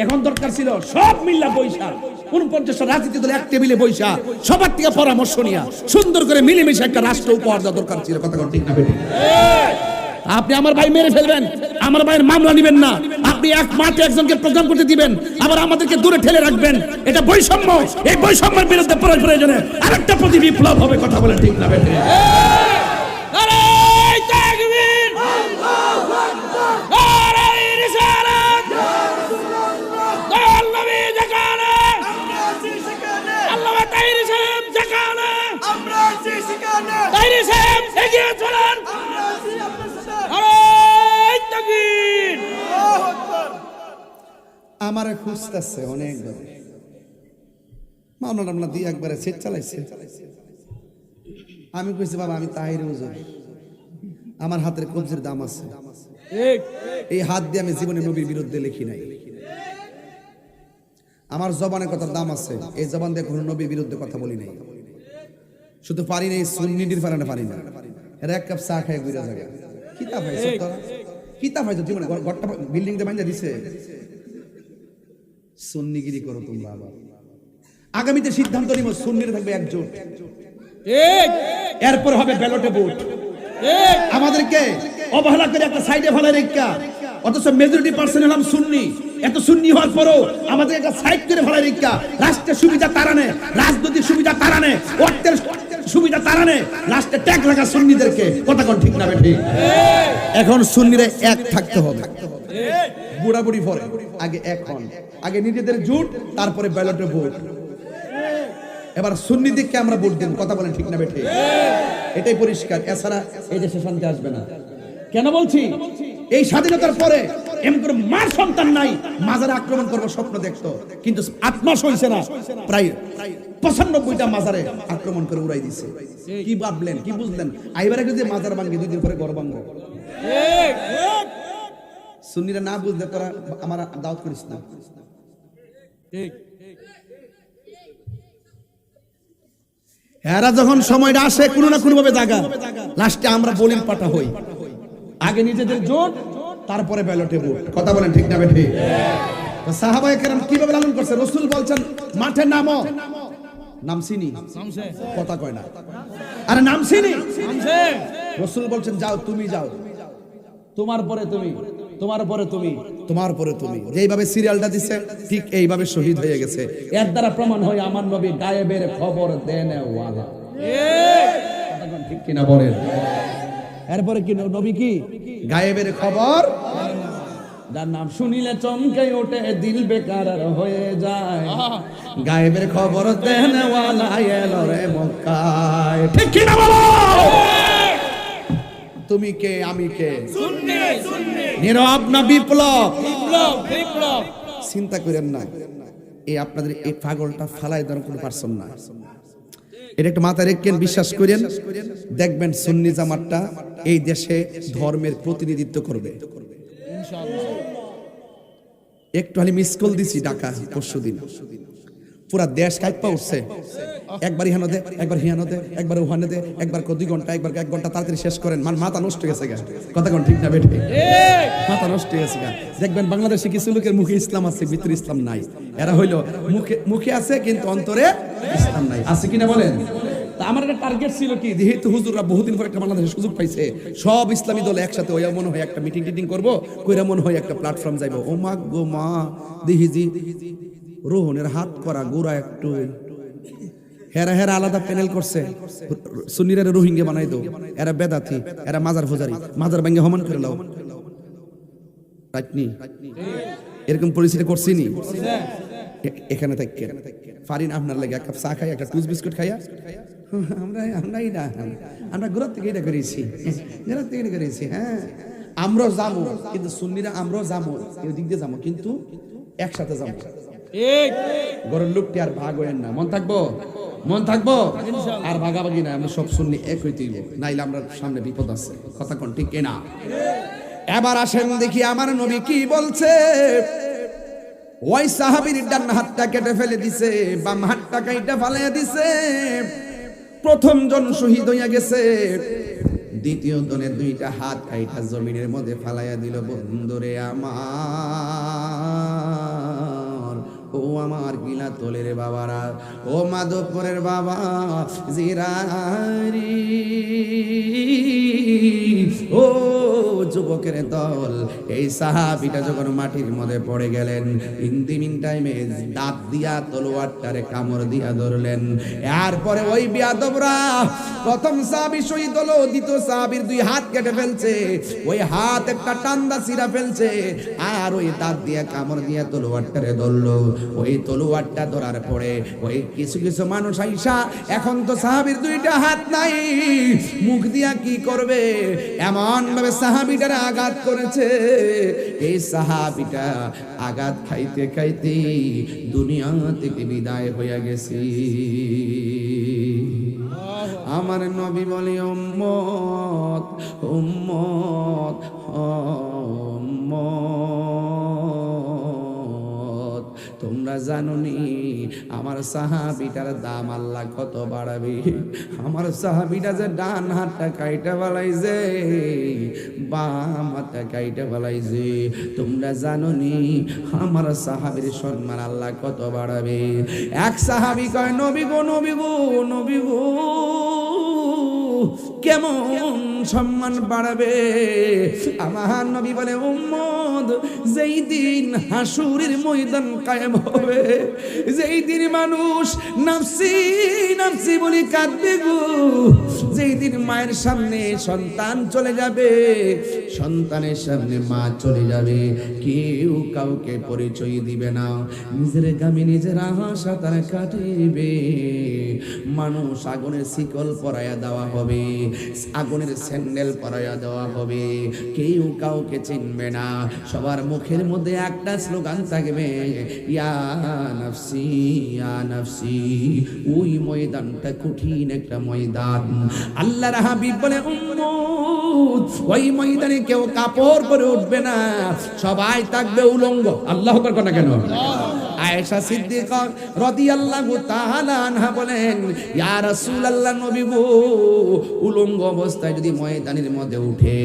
এখন দরকার ছিল সব মিল্লা বৈশা 49 রাজনীতি দল এক টেবিলে বৈশা সবার থেকে পরামর্শ নিয়া সুন্দর করে মিলেমিশে একটা রাষ্ট্র উপহার দেওয়া দরকার ছিল। কথা ঠিক না বেঠিক? আপনি আমার ভাই মেরে ফেলবেন, আমার ভাইয়ের মামলা নিবেন না, আপনি এক মাঠে একজনকে প্রোগ্রাম করতে দিবেন, আবার আমাদেরকে দূরে ঠেলে রাখবেন। এটা বৈষম্য। এই বৈষম্যের বিরুদ্ধে প্রয়োজনে আরেকটা প্রতি বিপ্লব হবে। কথা বলে ঠিক না বেঠিক? আমারে খুঁজতেছে অনেক মামলা টামলা দিয়ে একবারে সেট চালাইছে। আমি কইছি বাবা আমি তাহির হুজুর, আমার হাতের কবজির দাম আছে, এই হাত দিয়ে আমি জীবনে নবীর বিরুদ্ধে লিখি নাই। আমার জবানের কথার দাম আছে, এই জবান দিয়ে কোনো নবীর বিরুদ্ধে কথা বলি নাই। শুধু পারি না এই সুন্নিটির ফারানা পারি না, এর এক কাপ চা খাই ঘুরে জায়গা কিতাব হয়েছে তোরা, কিতাব হয়েছে জীবনে ঘরটা বিল্ডিং দিয়ে বান্ধা দিছে। সুন্নিগিরি করো তোমরা। আবার আগামীতে সিদ্ধান্ত নিব সুন্নির থাকবে একজোট, এরপর হবে ব্যালটে ভোট। আমাদেরকে অবহেলা করে একটা সাইডে ফেলায় রেখা, অথচ মেজরিটি পার্সেন্ট হলাম সুন্নি। এত সুন্নি হওয়ার পরও আমাদের একটা সাইড করে ফেলায় রেখা, রাষ্ট্রের সুবিধা তারা নেয়, রাজনৈতিক সুবিধা তারা নেয়, অর্থের সুবিধা তারা নেয়, লাস্টে ট্যাগ লাগা সুন্নিদেরকে। কথা কোন ঠিক না বেঠিক? এখন সুন্নিরা এক থাকতে হবে। বুড়াবুড়ি পরে আগে এক হন, আগে নিজেদের জোট, তারপরে ব্যালটে ভোট। এবার সুন্নি দিককে আমরা ভোট দেব। কথা বলেন ঠিক না বেঠিক? এটাই পরিষ্কার। এছাড়া এই দেশে শান্তি আসবে না। কেন বলছি? এই স্বাধীনতার পরে এমন করে মার সন্তান নাই মাজারে আক্রমণ করবো স্বপ্ন দেখতো, কিন্তু 8 মাস হয়েছে না, প্রায় 95টা মাজারে আক্রমণ করে উড়াই দিছে। কি ভাবলেন, কি বুঝলেন? আইবারে যদি মাজার ভাঙবে 2 দিন পরে ঘর ভাঙবো। সুন্নিরা না বুঝলে তোরা আমার দাওয়াত করিস না। এরা যখন সময়টা আসে কোনো না কোনো ভাবে জায়গা, লাস্টে আমরা বলির পাটা হই। আগে নিজেদের জোট, তারপরে ব্যালটে ভোট। কথা বলেন ঠিক না বেঠিক? সাহাবায়ে কেরাম কিভাবে লালন করছে? রাসূল বলছেন মাঠে নামো, নামছিনি, কথা কয় না, আরে নামছিনি, রাসূল বলছেন যাও, তুমি যাও, তোমার পরে তুমি, তোমার পরে তুমি, তোমার পরে তুমি। যেইভাবে সিরিয়ালটা দিছে ঠিক এইভাবে শহীদ হয়ে গেছে। এর দ্বারা প্রমাণ হয় আমার নবী গায়েবের খবর দেনে ওয়ালা। ঠিক কিনা বলেন? এরপরে কি নবী কি গায়েবের খবর, যার নাম শুনিলে চমকে ওঠে দিল বেকার হয়ে যায়, গায়েবের খবর দেনে ওয়ালা এলো রে মক্কায়। ঠিক কিনা বলো? তুমি কে, আমি কে? সুন্নি, সুন্নি। নীরব না বিপ্লব? বিপ্লব, বিপ্লব। চিন্তা করেন না, এই আপনাদের এই পাগলটা ফালাই দেওয়ার কোনো পারসন না। এটা একটু মাথায় রেখেন, বিশ্বাস করেন, দেখবেন সুন্নি জামাতটা এই দেশে ধর্মের প্রতিনিধিত্ব করবে ইনশাআল্লাহ। একটু খালি মিস কল দিছি ঢাকা পরশুদিন, পুরা দেশ কাইপা উঠছে। একবার ইহানো দে, একবার হিয়ানো দে, একবার ওহানে দে, একবার 2 ঘন্টা, একবার 1 ঘন্টা, তাড়াতাড়ি শেষ করেন। মাথা নষ্ট হয়ে গেছে গা। কথা কোন ঠিক না বেঠিক? মাথা নষ্ট হয়ে গেছে গা। দেখবেন বাংলাদেশে কিছু লোকের মুখে ইসলাম আছে, ভিতরে ইসলাম নাই। এরা হইলো মুখে আছে কিন্তু অন্তরে ইসলাম নাই। আছে কিনা বলেন? তা আমার একটা টার্গেট ছিল কি, যেহেতু হুজুররা বহুদিন পর একটা বাংলাদেশে সুযোগ পাইছে, সব ইসলামী দল একসাথে ওই মনে হয় একটা মিটিং টিটিং করবো, কইরা মনে হয় একটা প্ল্যাটফর্ম যাইবো। ও মা গো মা, দিহিজি রোহনের হাত করা গোড়া একটু হেরা হেরা আলাদা প্যানেল করছে। সুন্নিরা রোহিঙ্গা বানাই দো, এরা বেদাতি, এরা মাজার ফুজারি, মাজার ভাঙ্গে হমান করে লাও। রাইটনি এরকম পরিস্থিতি করছিনি। এখানে থাকেন ফারিন আপনার লাগে 1 কাপ চা খাই, একটা টুস বিস্কুট খাইয়া আমরা ঘুরার থেকে এটা করেছি, ঘুরার থেকে এটা করেছি। হ্যাঁ আমরাও যাবো, কিন্তু সুন্নিরা আমরাও যাবো, এদিক দিয়ে যাবো, কিন্তু একসাথে যাবো। ঘরের লোকটি আর ভাগ হইেন না, মন থাকবো, মন থাকবো, আর ভাগাভাগি না। আমরা সব সুন্নি এক হইতে, নাইলে আমরা সামনে বিপদ আছে। কথা কোন ঠিক না? এবার আসেন দেখি আমার নবী কি বলছে। ওই সাহাবীর ডান হাতটা কেটে ফেলে দিছে, বাম হাতটা কাইটা ফালাইয়া দিছে। প্রথম জন শহীদ হইয়া গেছে, দ্বিতীয় জনের দুইটা হাত কাইটা জমিনের মধ্যে ফালাইয়া দিল। বন্ধুরে আমার, ও আমার গিলা তোলের বাবারা, ও মাধবপুরের বাবা জিরারি, ও যুবকের দল, এই সাহাবীটা যখন মাটির মধ্যে পড়ে গেলেন, ইন দি মিন টাইমে দাঁত দিয়া তলোয়ারটারে কামড় দিয়া ধরলেন। এরপরে ওই বিয়াদবরা, প্রথম সাহাবী শহীদ হলো, দ্বিতীয় সাহাবীর দুই হাত কেটে ফেলছে, ওই হাত একটা টান্দা ছিঁড়া ফেলছে, আর ওই দাঁত দিয়া কামড় দিয়া তলোয়ারটারে ধরলো। ওই তলোয়ারটা ধরার পরে ওই কিছু কিছু মানুষ আইসা, এখন তো সাহাবীর দুইটা হাত নাই, মুখ দিয়া কি করবে, এমন ভাবে সাহাবীটারে আঘাত করেছে। এই সাহাবীটা আঘাত খাইতে খাইতে দুনিয়া থেকে বিদায় হইয়া গেছে। আমার নবী বলে, উম্মত উম্মত উম্মত, তোমরা জানোনি আমার সাহাবীটার দাম আল্লাহ কত বাড়াবে। আমার সাহাবীটা যে ডান হাতটা কাইটা ফেলাইছে, বাম হাতটা কাইটা ফেলাইছে, তোমরা জানোনি আমার সাহাবীর সম্মান আল্লাহ কত বাড়াবে। এক সাহাবী কয়, নবী গো নবী গো নবী গো, কেমন সম্মান বাড়াবে? আমার নবী বলে, উম্মত, যেই দিন হাসুরের ময়দান কায়েম হবে, যেই দিন মানুষ নাফসি নাফসি বলে কাঁদবে গো, যেই দিন মায়ের সামনে সন্তান চলে যাবে, সন্তানের সামনে মা চলে যাবে, কেউ কাউকে পরিচয় দিবে না, নিজের গামে নিজের আশা তারা কাটিবে। মানুষ আগুনের শিকল পরাইয়া দেওয়া হবে, আগুনের স্যান্ডেল পরাইয়া দেওয়া হবে, কেউ কাউকে চিনবে না। সবার মুখের মধ্যে একটা স্লোগান থাকবে, ইয়া নাফসি ইয়া নাফসি। ওই ময়দানটা কঠিন একটা ময়দান। আল্লাহর হাবিব বলে, উম্মত, ওই ময়দানে কেউ কাপড় পরে উঠবে না, সবাই থাকবে উলঙ্গ। আল্লাহু আকবার না কেন? আয়েশা সিদ্দিকা রাদিয়াল্লাহু তাআলা আনহা বলেন, ইয়া রাসূলুল্লাহ, নবী গো, উলঙ্গ অবস্থায় যদি ময়দানের মধ্যে উঠে,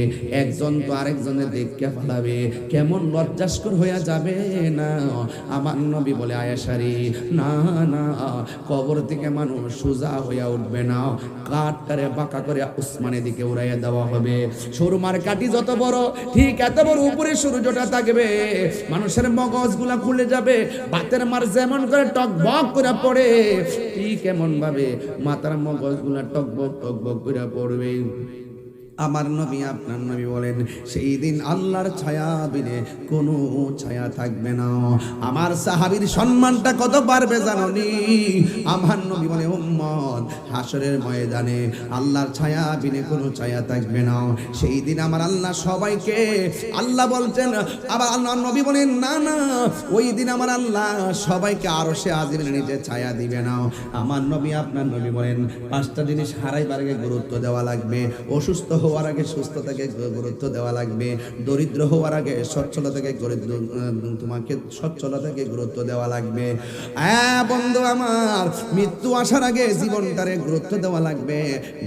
একজন তো আরেকজনের দেখতে ফেলাবে, কেমন লজ্জাস্কর হয়ে যাবে না? আমার নবী বলে, আয়েশা রে, না না, কবর থেকে মানুষ সোজা হয়ে উঠবে না, কাঠটারে বাঁকা করে আসমানের দিকে উড়াইয়া দেওয়া হবে। সুরমার কাঠি যত বড়, ঠিক এত বড় উপরে সূর্যটা থাকবে, মানুষের মগজগুলা খুলে যাবে, বাতের মার যেমন করে টকবক করে পড়ে, ঠিক এমন ভাবে মাথার মগজগুলা টকবক টকবক করে পড়বে। আমার নবী, আপনার নবী বলেন, সেই দিন আল্লাহর ছায়া বিনে কোনো ছায়া থাকবে না। আমার সাহাবীর সম্মানটা কত বাড়বে জানোনি? আমার নবী বলে, উম্মত, হাসরের ময়দানে আল্লাহর ছায়া বিনে কোনো ছায়া থাকবে না। সেই দিন আমার আল্লাহ সবাইকে, আল্লাহ বলছেন, আবার আল্লাহ নবী বলেন, না না, ওই দিন আমার আল্লাহ সবাইকে আরশে আজিমের নিচে ছায়া দিবে না। আমার নবী, আপনার নবী বলেন, পাঁচটা জিনিস হারাইবার আগে গুরুত্ব দেওয়া লাগবে। অসুস্থ হওয়ার আগে সুস্থতাকে গুরুত্ব দেওয়া লাগবে, দরিদ্র হওয়ার আগে সচ্ছলতাকে তোমাকে সচ্ছলতাকে গুরুত্ব দেওয়া লাগবে। বন্ধু আমার, মৃত্যু আসার আগে জীবনটারে গুরুত্ব দেওয়া লাগবে,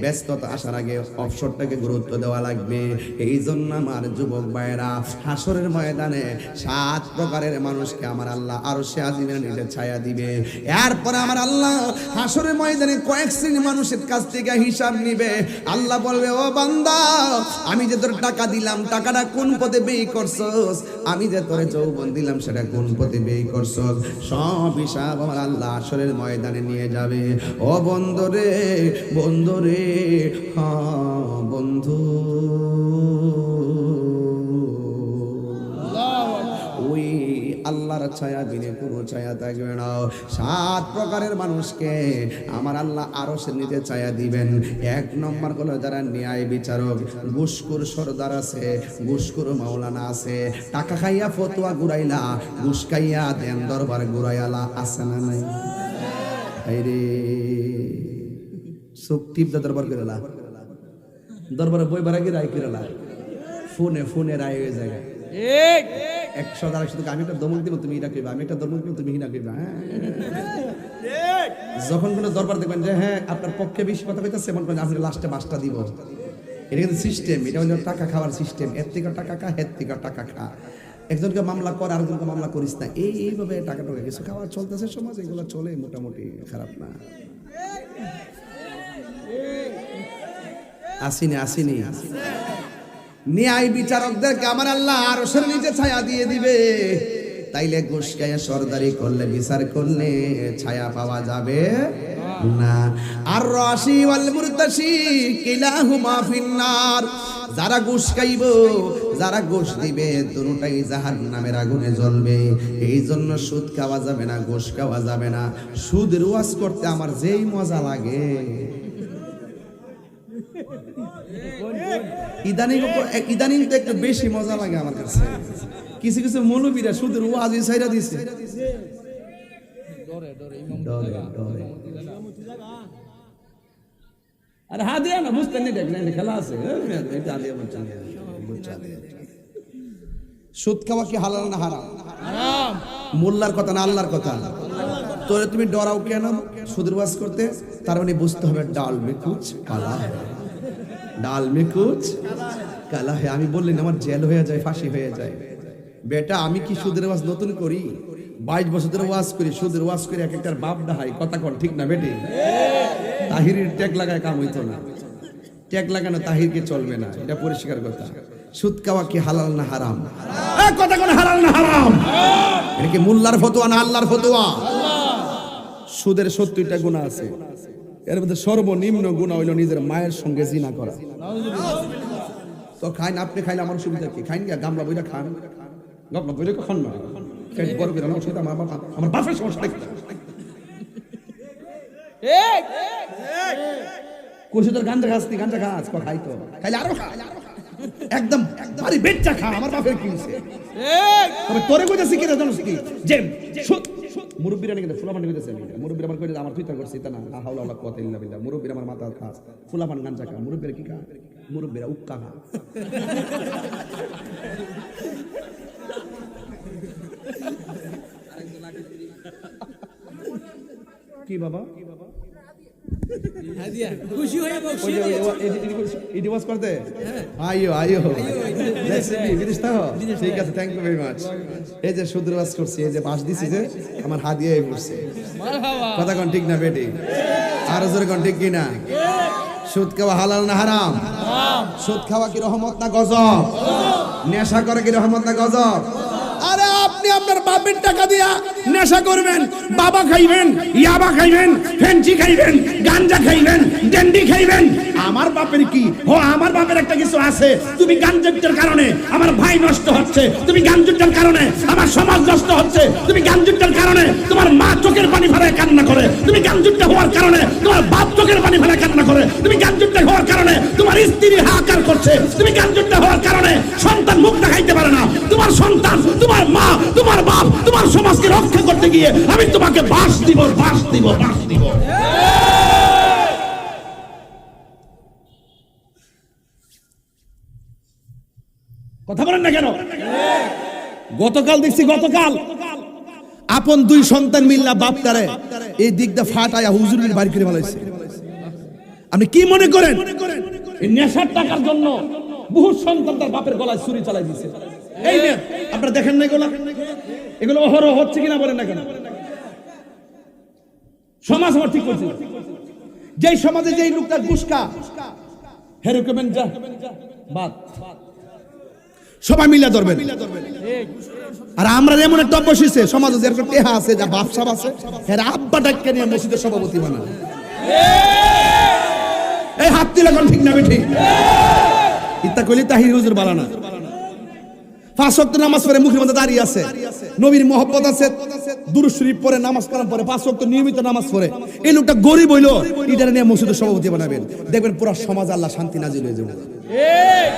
ব্যস্ততা আসার আগে অবসরটাকে গুরুত্ব দেওয়া লাগবে। এই জন্য আমার যুবক ভাইয়েরা, হাসরের ময়দানে 7 প্রকারের মানুষকে আমার আল্লাহ আরশে আজিমের নিচে ছায়া দিবে। এরপরে আমার আল্লাহ হাসরের ময়দানে কয়েক শ্রেণী মানুষের কাছ থেকে হিসাব নিবে। আল্লাহ বলবে, ও বান্দা, আমি যে তোর টাকা দিলাম, টাকাটা কোন পথে ব্যয় করছস? আমি যে তোরে যৌবন দিলাম, সেটা কোন পথে ব্যয় করছস? সব হিসাব আমার আল্লাহ হাসরের ময়দানে নিয়ে যাবে। ও বন্ধু রে, বন্ধু রে, হ্যাঁ বন্ধু, ওই আল্লাহর ছায়া বিনে কোনো ছায়া থাকবে না। 7 প্রকারের মানুষকে আমার আল্লাহ আরশের নিচে ছায়া দিবেন। 1 নম্বর হলো যারা ন্যায় বিচারক, ঘুষখোর সরদার আছে, ঘুষখোর মাওলানা আছে, টাকা খাইয়া ফতোয়া ঘুরাইলা, ঘুষ খাইয়া দেন দরবার ঘুরাইলা, আছে না নাই? আরে চোখ টিপদা দরবার করেলা, দরবারে বই বাড়া গিয়ে রাই করেলা, ফোনে রায় হয়ে যায়। 100 দ্বারা শুধু আমি একটা দমক দিব, তুমি এটা কইবা, আমি একটা দমক দিব, তুমি হিনা কইবা। হ্যাঁ, যখন কোনো দরবার দেখবেন যে হ্যাঁ আপনার পক্ষে বেশি কথা কইতাছে, মন করেন আপনি লাস্টে 5টা দিব। এটা কিন্তু সিস্টেম, এটা হলো টাকা খাওয়ার সিস্টেম। এর থেকে টাকা খা, এর থেকে টাকা খা। একজনকে মামলা কর, আরেকজনকে মামলা করিস না। এইভাবে টাকা কিছু খাওয়া চলতেছে সমাজ, এগুলো চলে, মোটামুটি খারাপ না। আসিনি ন্যায় বিচারকদেরকে আমার আল্লাহ আরশের নিচে ছায়া দিয়ে দিবে। তাইলে ঘুষ খাইয়া সরদারি করলে, বিচার করলে ছায়া পাওয়া যাবে না। আর রাশি ওয়াল মুরতাশি কিলাহুমা ফিন্নার। যারা ঘুষ খাইব, যারা ঘুষ দিবে, দুটোটাই জাহান্নামের আগুনে জ্বলবে। এই জন্য সুদ খাওয়া যাবে না, ঘুষ খাওয়া যাবে না। সুদের ওয়াজ করতে আমার যেই মজা লাগে, ইদানিং তো একটু বেশি মজা লাগে আমার কাছে। কিছু কিছু মৌলবীরা সুদের ওয়াজ ছাইরা দিছে, আরে হা দিয়া না, বুঝতেন না, দেখলেন খেলা আছে। সুদ খাওয়া কি হালাল না হারাম? মোল্লার কথা না আল্লাহর কথা। তোরে তুমি ডরাও কেন সুদের ওয়াজ করতে? তার মানে বুঝতে হবে ডাল মে কুছ কালা है, ডাল মে কুছ কালা है। আমি বললেন আমার জেল হয়ে যায়, ফাঁসি হয়ে যায়। বেটা আমি কি সুদের ওয়াজ নতুন করি? 22 বছর ধরে ওয়াজ করি, সুদের ওয়াজ করে এক একটার বাপ ডাহাই। কথা কোন ঠিক না বেটি? তাহিরের ট্যাগ লাগায় কাম হইতো না, ট্যাগ লাগানো তাহিরকে চলবে না, এটা পরিষ্কার কথা। সুদ খাওয়া কি হালাল না হারাম? কথা কোন হালাল না হারাম? এটা কি মোল্লার ফতোয়া না আল্লাহর ফতোয়া? সুদের 70টা গুনাহ আছে, এর মধ্যে সর্বনিম্ন গুনাহ হইল নিজের মায়ের সঙ্গে জিনা করা। তো খাইন, আপনি খাইলে আমার সুবিধা কি? খাইন গিয়া গামলা বইরা খান, গামলা বইরা খান না, পেট বড় করে আমার সাথে আমার বাপের সমস্যা দেখতে কোশিদের গাঞ্জা খাস, তুই গাঞ্জা খাস, খাই তো খাইলে আরো খা, একদম বাড়ি বেচ্চা খা, আমার বাপের কি হইছে? তবে তোরে কইতাছি কি জানোস কি, যে মুরব্বিরা নাকি ফুলাপান কইতেছে, মুরব্বিরা আমার কইতে আমার ফিতর করছে, তা না লা হাওলা ওয়ালা কুওয়াতা ইল্লা বিল্লাহ। মুরব্বিরা আমার মাথা খাস, ফুলাপান গাঞ্জা খা, মুরব্বিরা কি খা? মুরব্বিরা উক্কা খা। কি বাবা খুশি হয়ে ডিভোর্স করতে আইও বিদেশ থাকো, ঠিক আছে, থ্যাংক ইউ ভেরি মাচ। এই যে সুদের ওয়াজ করছি, এই যে বাস দিছি, যে আমার হাদিয়া পড়ছে। কথা কোন ঠিক না বেটি? আরো জোরে কোন ঠিক কি না? সুদ খাওয়া হালাল না হারাম? সুদ খাওয়া কি রহমত না গজব? নেশা করে কি রহমত না গজব? আরে আপনি আপনার বাপের টাকা দিয়া নেশা করবেন, বাবা খাইবেন, ইয়াবা খাইবেন, ফেন্সি খাইবেন, গাঞ্জা খাইবেন, ডেন্ডি খাইবেন। আমার বাপের কি? ও আমার বাপের একটা কিছু আছে। তুমি গাঞ্জার কারণে আমার ভাই নষ্ট হচ্ছে, তুমি গাঞ্জার কারণে আমার সমাজ নষ্ট হচ্ছে, তুমি গাঞ্জার কারণে তোমার মা চোখের পানি ফেলায় কান্না করে, তুমি গাঞ্জাটা হওয়ার কারণে তোমার বাপ চোখের পানি ফেলায় কান্না করে, তুমি গাঞ্জাটা হওয়ার কারণে তোমার স্ত্রী হাহাকার করছে, তুমি গাঞ্জাটা হওয়ার কারণে সন্তান মুখ দেখাইতে পারে না। তোমার সন্তান, তোমার মা, তোমার বাপ, তোমার সমাজকে রক্ষা করতে গিয়ে আমি তোমাকে বাস দিব। কথা বলেন না কেন? গতকাল দেখছি, গতকাল আপন 2 সন্তান মিল্লা বাপটারে এই দিকটা ফাটায়া হুজুরের বাড়ি করে ফেলাইছে। আপনি কি মনে করেন এই নেশার টাকার জন্য বহু সন্তান তার বাপের গলায় ছুরি চালাই দিয়েছে? এই যে আপনারা দেখেন না এগুলো অহরহ হচ্ছে কিনা বলেন না কেন? সমাজ আমার ঠিক করছে, যেই সমাজে যেই লোকটা গুসকা হেরোকেমেন যা বাদ সবাই মিলে ধরবেন। আর আমরা এমন একটা বসেছে সমাজে যেরকম টেহা আছে, যা বাপসাব আছে, এর আব্বা ডাক্কে নিয়ে মসজিদের সভাপতি বানায়। এই হাত দিলে কোন ঠিক না বেঠি? ইত্তা কইলি তাহির হুজুর বালানা। 5 ওয়াক্ত নামাজ পড়ে মুখের মধ্যে দাঁড়িয়ে আছে, নবীর মহব্বত আছে, দুরূদ শরীফ পড়ে, নামাজ কালাম পড়ে, 5 ওয়াক্ত নিয়মিত নামাজ পড়ে। এই লোকটা গরিব হইলো, ইটারে নিয়ে মসজিদের সভাপতি বানাবেন, দেখবেন পুরো সমাজ আল্লাহ শান্তি নাজিল হয়ে যাবে।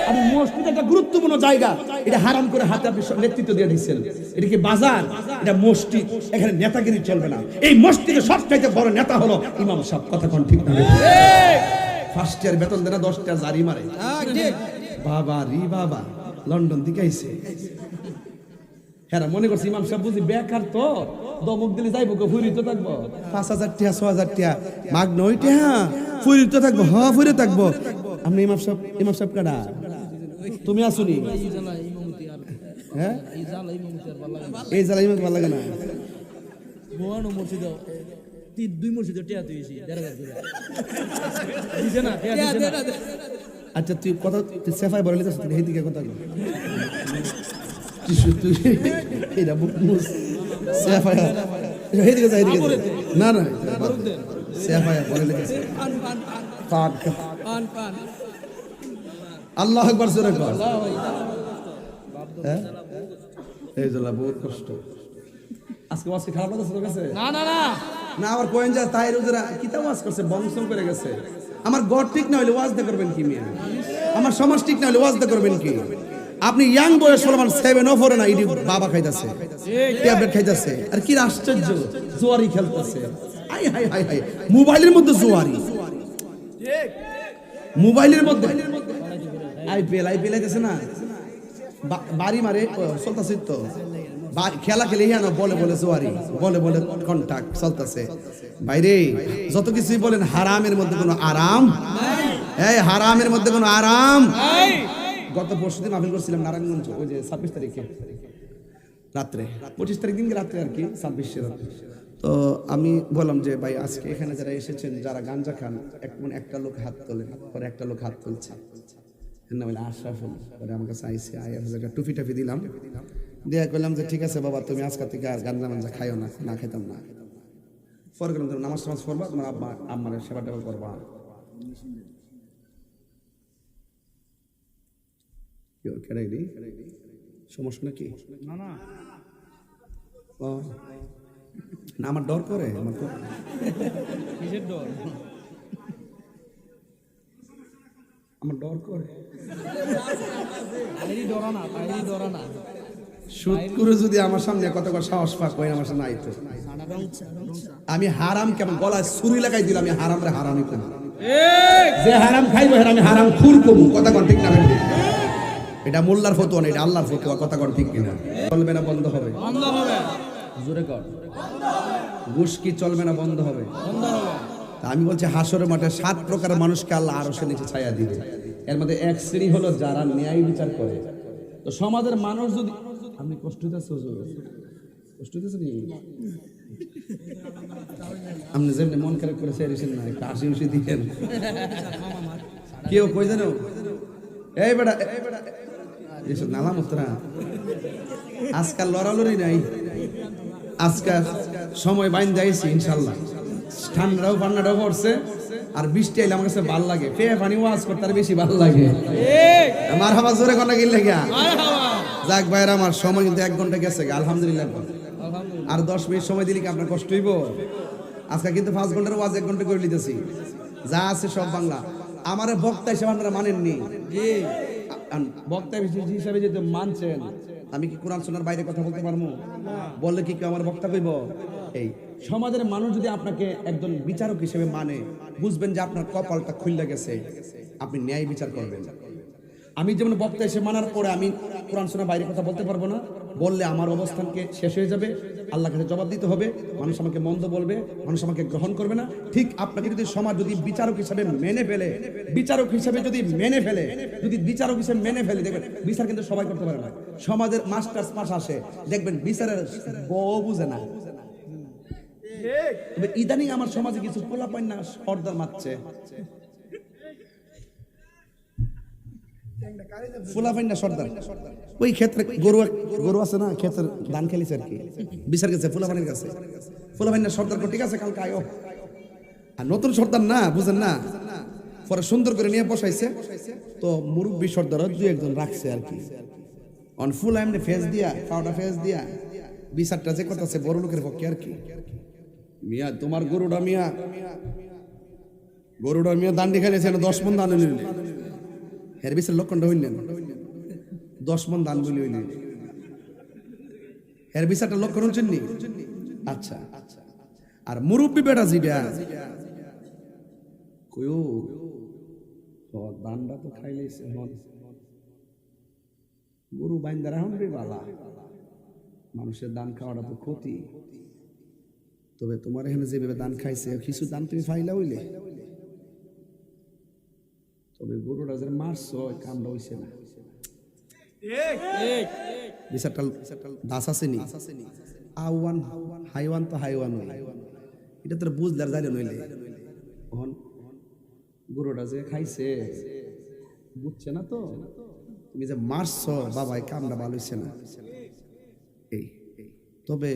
আর মসজিদ একটা গুরুত্বপূর্ণ জায়গা, এটা হারাম করে হাতে আপনি নেতৃত্ব দিয়ে দিচ্ছেন। এটা কি বাজার? এটা মসজিদ, এখানে নেতাগিরি চলবে না। এই মসজিদে সবচাইতে বড় নেতা হলো ইমাম সাহেব। কথা কোন ঠিক না? ফার্স্ট ইয়ার বেতন দেনা 10 টাকা জারি মারে। বাবা রি বাবা, লন্ডন থেকে আইছে হ্যাঁ মনে করছি ইমাম সাহেব বুঝি বেকার তো দমক দিলে যাইবো ফুরি তো থাকবো 5,000 টাকা 6,000 টাকা মাগ নয় টাকা ফুরি তো থাকবো হ্যাঁ ফুরি থাকবো আপনি ইমাম সাহেব কাটা তুমি আসুনি হ্যাঁ এই জ্বালা ইমাম ভালো লাগে না বোয়ানো মসজিদ দুই মসজিদ টিয়া তুইছি 1,500 দিছে না টিয়া দিছে না আচ্ছা তুই কথা তুই সেফাই বলে লিখছিস তুই এইদিকে কথা বল তুই এটা মুস সেফাই এইদিকে যা এইদিকে না না সেফাই বলে লিখছিস পান আল্লাহু আকবার জোরে কর হ্যাঁ এই জলা বহুত কষ্ট আজকে ওয়াজ খারাপ লাগছে তোর কাছে না না না না আবার কোয়েন যা তাই রোজরা কিতা ওয়াজ করছে বংশম করে গেছে আমার গড ঠিক না হলে ওয়াজ দা করবেন কি মিয়া আমার সমাজ ঠিক না হলে ওয়াজ দা করবেন কি আপনি ইয়াং বয়স সলমান 7 অফ না ইডি বাবা খাইতাছে ট্যাবলেট খাইতাছে আর কি আশ্চর্য জোয়ারি খেলতেছে হাই হাই হাই হাই মোবাইলের মধ্যে জোয়ারি ঠিক মোবাইলের মধ্যে আইপিএল আইতেছে না বাড়ি মারে চলতেছে তো খেলা খেলে হিয়ানো বলে জোয়ারি বলে কন্টাক্ট চলতেছে বাইরে যত কিছুই বলেন হারামের মধ্যে কোনো আরাম এই হারামের মধ্যে কোনো আরাম গত পরশুদিন মাহফিল করছিলাম নারায়ণগঞ্জ ওই যে 26 তারিখে রাত্রে 25 তারিখ দিনকে রাত্রে আর কি 26 রাত্রে তো আমি বললাম যে ভাই আজকে এখানে যারা এসেছেন যারা গাঞ্জা খান একটা লোক হাত তোলেন পরে একটা লোক হাত তুলছে না বলে আশরাফুল পরে আমার কাছে আইসি একটা টুপি টাফি দিলাম দিয়া করলাম যে ঠিক আছে বাবা তুমি আজকে থেকে আর গাঞ্জা মাঞ্জা খাইও না খাইতাম না পরে গেলাম তুমি নামাজ টামাজ পড়বা তোমার আম্মার সেবা টেবা করবা সমস্যা নাকি না না না আমার ডর করে আমার তো কিসের ডর আমার ডর করে তাইরি ডরা না শুট করে যদি আমার সামনে কত সাহস পাক হয় আমার সামনে আইতো আমি হারাম কেমন গলায় ছুরি লাগাই দিলাম আমি হারামরে হারামই করি যে হারাম খাইবো আমি হারাম খুর কমু কথা কোন ঠিক না এটা মোল্লার ফতোয়া না এটা আল্লাহর ফতোয়া কথা কোন ঠিক কিনা চলবে না বন্ধ হবে জোরে কর ঘুষ কি চলবে না বন্ধ হবে তা আমি বলছি হাসরের মাঠে 7 প্রকারের মানুষকে আল্লাহ আরশের নিচে ছায়া দিবে এর মধ্যে এক শ্রেণী হলো যারা ন্যায় বিচার করে তো সমাজের মানুষ যদি আপনি কষ্ট হইতেছে কষ্ট হইতেছে নি আপনি যেমনি মন খারাপ করে সেরেছেন না একটা হাসি হুসি দিয়েন কেউ কই জানো এই বেটা এসব নালা মুত্রা আজকাল লড়ালড়ি নাই আজকাল সময় বাইন যাইছি ইনশাল্লাহ ঠান্ডাটাও পড়ছে আর বৃষ্টি আইলে আমার কাছে ভালো লাগে পেয়ে পানি ওয়াজ করতে আর বেশি ভালো লাগে আমার হাওয়া জোরে কোন গিল লাগিয়া যাক ভাইরা আমার সময় কিন্তু 1 ঘন্টা গেছে আলহামদুলিল্লাহ আর 10 মিনিট সময় দিলে কি আপনার কষ্ট হইব আজকে কিন্তু 5 ঘন্টার ওয়াজ 1 ঘন্টা করে নিতেছি যা আছে সব বাংলা আমারে বক্তা হিসেবে আপনারা মানেননি জি বক্তা হিসেবে যদি মানছেন আমি কি কোরআন সুন্নাহর বাইরে কথা বলতে পারবো বললে কি কেউ আমার বক্তা কইব এই সমাজের মানুষ যদি আপনাকে একজন বিচারক হিসেবে মানে বুঝবেন যে আপনার কপালটা খুলে গেছে আপনি ন্যায় বিচার করবেন আমি যেমন বক্তা এসে মানার পরে আমি কোরআন সুন্নাহর বাইরে কথা বলতে পারবো না বললে আমার অবস্থানকে শেষ হয়ে যাবে আল্লাহর কাছে জবাব দিতে হবে মানুষ আমাকে মন্দ বলবে মানুষ আমাকে গ্রহণ করবে না ঠিক আপনাকে যদি সমাজ যদি বিচারক হিসেবে মেনে ফেলে দেখবেন বিচার কিন্তু সবাই করতে পারে না সমাজের মাস্টার্স পাস আসে দেখবেন বিচারের বউ বুঝে না তবে ইদানিং আমার সমাজে কিছু পোলাপাইন না সর্দার মারছে ফুলাফাইন না সর্দার ওই ক্ষেত্রে গরু আছে না ক্ষেত্রে ধান খেলিছে আর কি বিচার গেছে ফুলাফাইনের কাছে ফুলাফাইন না সর্দার ঠিক আছে কালকে আয়ো আর নতুন সর্দার না বুঝেন না পরে সুন্দর করে নিয়ে বসাইছে তো মুরব্বী সর্দার 2-1 জন রাখছে আর কি অন ফুল এমনি ফেস দিয়া পাউডার ফেস দিয়া বিচারটা যে কথা আছে বড় লোকের পক্ষে আর কি মিয়া তোমার গরুটা মিয়া দান্ডি খাইলেছে 10 মণ দান নিলেন এর বিচার লক্ষণটা হইলেন 10 মণ দান বলি হইলেন এর বিচারটা লক্ষণ হচ্ছেন নি আচ্ছা আর মুরব্বী বেটা জিডা কইও দানটা তো খাইলেছে গরু বাইন্দারা এখন বালা, মানুষের দান খাওয়াটা তো ক্ষতি। তবে তোমার এখানে যেভাবে দান খাইছে কিছু দান তুমি ফাইলা হইলে, তবে গরুটা যে মারছো কামটা হইছে না। বিচারটা দাস আছে নি, আওয়ান হাইওয়ান তো হাইওয়ান হই, এটা তোর বুঝলার যাইলে নইলে এখন গরুটা যে খাইছে বুঝছে না তো, তুমি যে মারছো বাবা এই কামটা ভালো হইছে না। এই তবে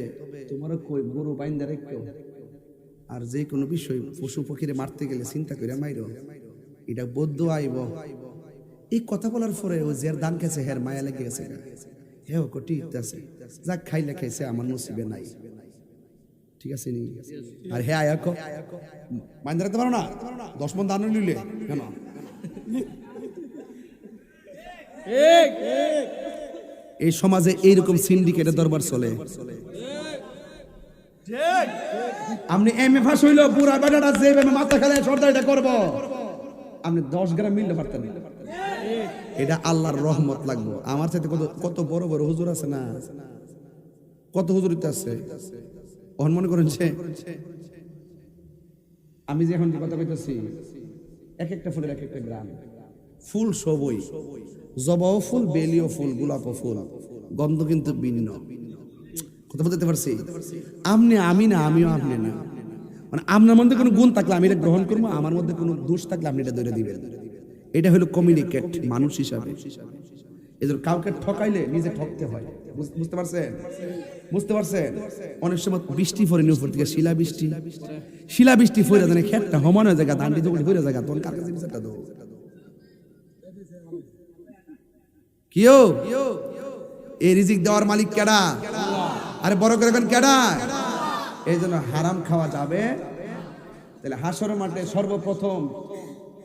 তোমারও কই গরু বাইন্দা রেখো, আর যে কোনো বিষয় পশু পক্ষীরে মারতে গেলে চিন্তা করে মাইরো, এটা বদ্ধ আইব। এই কথা বলার পরে ও যে দান খেয়েছে হের মায়া লেগে গেছে, হ্যাঁ ঠিক আছে, যাক খাইলে খাইছে, আমার নসিবে নাই, ঠিক আছে নি। আর হ্যাঁ আয়া বাইন্দা রাখতে পারো না, 10 মণ দান নিলে কেন? এই সমাজে এইরকম সিন্ডিকেটের দরবার চলে। আপনি এমএ পাস হইলো, পুরা বেটাটা যেভাবে মাথা খেলে সর্দারিটা করবো, আপনি 10 গ্রাম মিলতে পারতেন না। এটা আল্লাহর রহমত লাগবে। আমার সাথে কত বড় বড় হুজুর আছে না, কত হুজুর আছে। ওহন মনে করেন যে আমি যে এখন যে কথা কইতেছি, এক একটা ফুলের এক একটা গ্রাম, ফুল সবই, জবাও ফুল, বেলিও ফুল, গোলাপও ফুল, গন্ধ কিন্তু ভিন্ন। কথা বলতে পারছি? আপনি আমি না, আমিও আপনি না, মানে আপনার মধ্যে কোনো গুণ থাকলে আমি এটা গ্রহণ করবো, আমার মধ্যে কোনো দোষ থাকলে আপনি এটা ধরে দিবেন। এটা হলো কমিউনিকেট মানুষ হিসাবে। এদের কাউকে ঠকাইলে নিজে ঠকতে হয়, বুঝতে পারছেন? বুঝতে পারছেন? অনেক সময় বৃষ্টি পড়ে উপর থেকে, শিলা বৃষ্টি পড়ে জানে খেটটা হমানো জায়গা, দান্ডি যখন পড়ে জায়গা, তখন কার কাছে বিচারটা দেবো? কিও এই রিজিক দেওয়ার মালিক কেডা? আরে বড় করে কেডা? এই জন্য হারাম খাওয়া যাবে। তাহলে হাসর মাঠে সর্বপ্রথম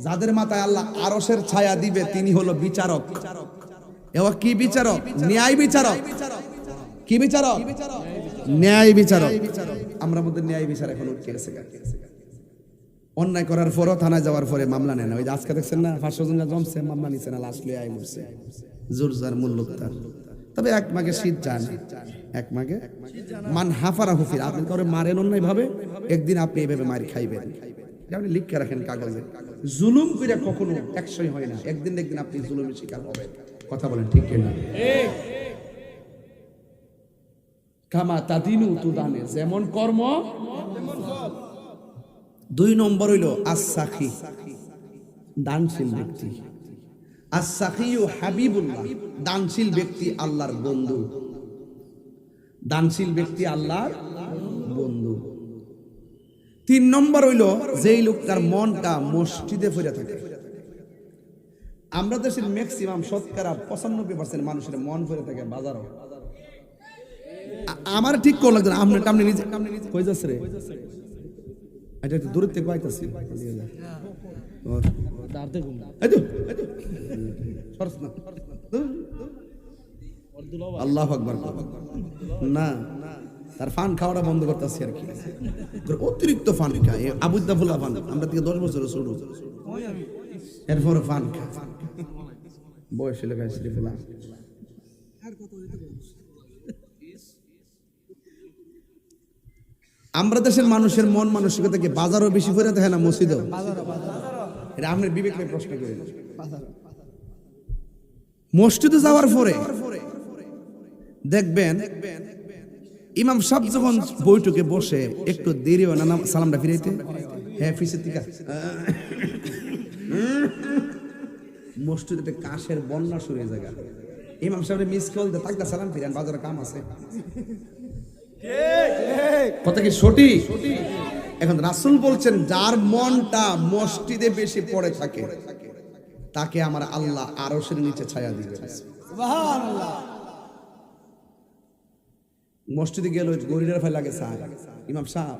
যাদের মাথায় আল্লাহ আরশের ছায়া দিবে তিনি হলো বিচারক। এবার কি বিচারক? ন্যায় বিচারক। কি বিচারক? ন্যায় বিচারক। আমরা মধ্যে ন্যায় বিচার এখন উঠে গেছে। অন্যায় করার পরও থানায় যাওয়ার পরে মামলা নেয় না। ওই যে আজকে দেখছেন না 500 জন জমছে, মামলা নিচ্ছে না, লাশ লয়ে আই মরছে। জোর যার মূল্য তার। তবে এক মাগে শীত যায়, এক মাগে মান হাফারা হুফির। আপনি কাউরে মারেন অন্যায় ভাবে, একদিন আপনি এইভাবে মার খাইবেন। আপনি লিখে রাখেন কাগজে, জুলুম করে কখনো একশই হয় না, একদিন একদিন আপনি জুলুমের শিকার হবেন। কথা বলেন ঠিক কিনা? কামা তাদিনু তুদানে, যেমন কর্ম তেমন ফল। 2 নম্বর হইল আস-সাখী, দানশীল ব্যক্তি। আস-সাখীউ হাবিবুল্লাহ, দানশীল ব্যক্তি আল্লাহর বন্ধু। দানশীল ব্যক্তি আল্লাহর বন্ধু। 3 নম্বর হইল যেই লোকটার মনটা মসজিদে পড়ে থাকে। আমরা দেশের ম্যাক্সিমাম শতকরা 95% মানুষের মন পড়ে থাকে বাজারও। আমার ঠিক কোন লাগছে না, আপনি নিজে কই যাচ্ছে রে? এটা একটু দূর থেকে পাইতাছি। আল্লাহু আকবার। না, তার ফান খাওয়াটা বন্ধ করতেছি আর কি। অতিরিক্ত ফান খায়, আবুদ্দাফুল্লাহ ফান। আমরা থেকে 10 বছর ছোট, এরপরে ফান খায়, বয়স হলে খায় শ্রীফুলা। আমরা দেশের মানুষের মন মানসিকতাকে বাজারও বেশি করে দেখে না মসজিদও? এটা আপনার বিবেক প্রশ্ন করে। মসজিদে যাওয়ার পরে দেখবেন ইমাম সাহেব যখন বৈঠকে বসে একটু দেরি হয় না সালামটা ফিরাইতে, হ্যাঁ ফিসের থেকে মসজিদে কাশের বন্যা শুরু হয়ে যায়। ইমাম সাহেবের মিস কল দে, তাকদা সালাম ফিরান, বাজারে কাম আছে। কথা কি সঠিক? এখন রাসূল বলছেন যার মনটা মসজিদে বেশি পড়ে থাকে তাকে আমার আল্লাহ আরশের নিচে ছায়া দিবে। সুবহানাল্লাহ। মসজিদে গেল গরিরের ফাই লাগে স্যার, ইমাম সাহেব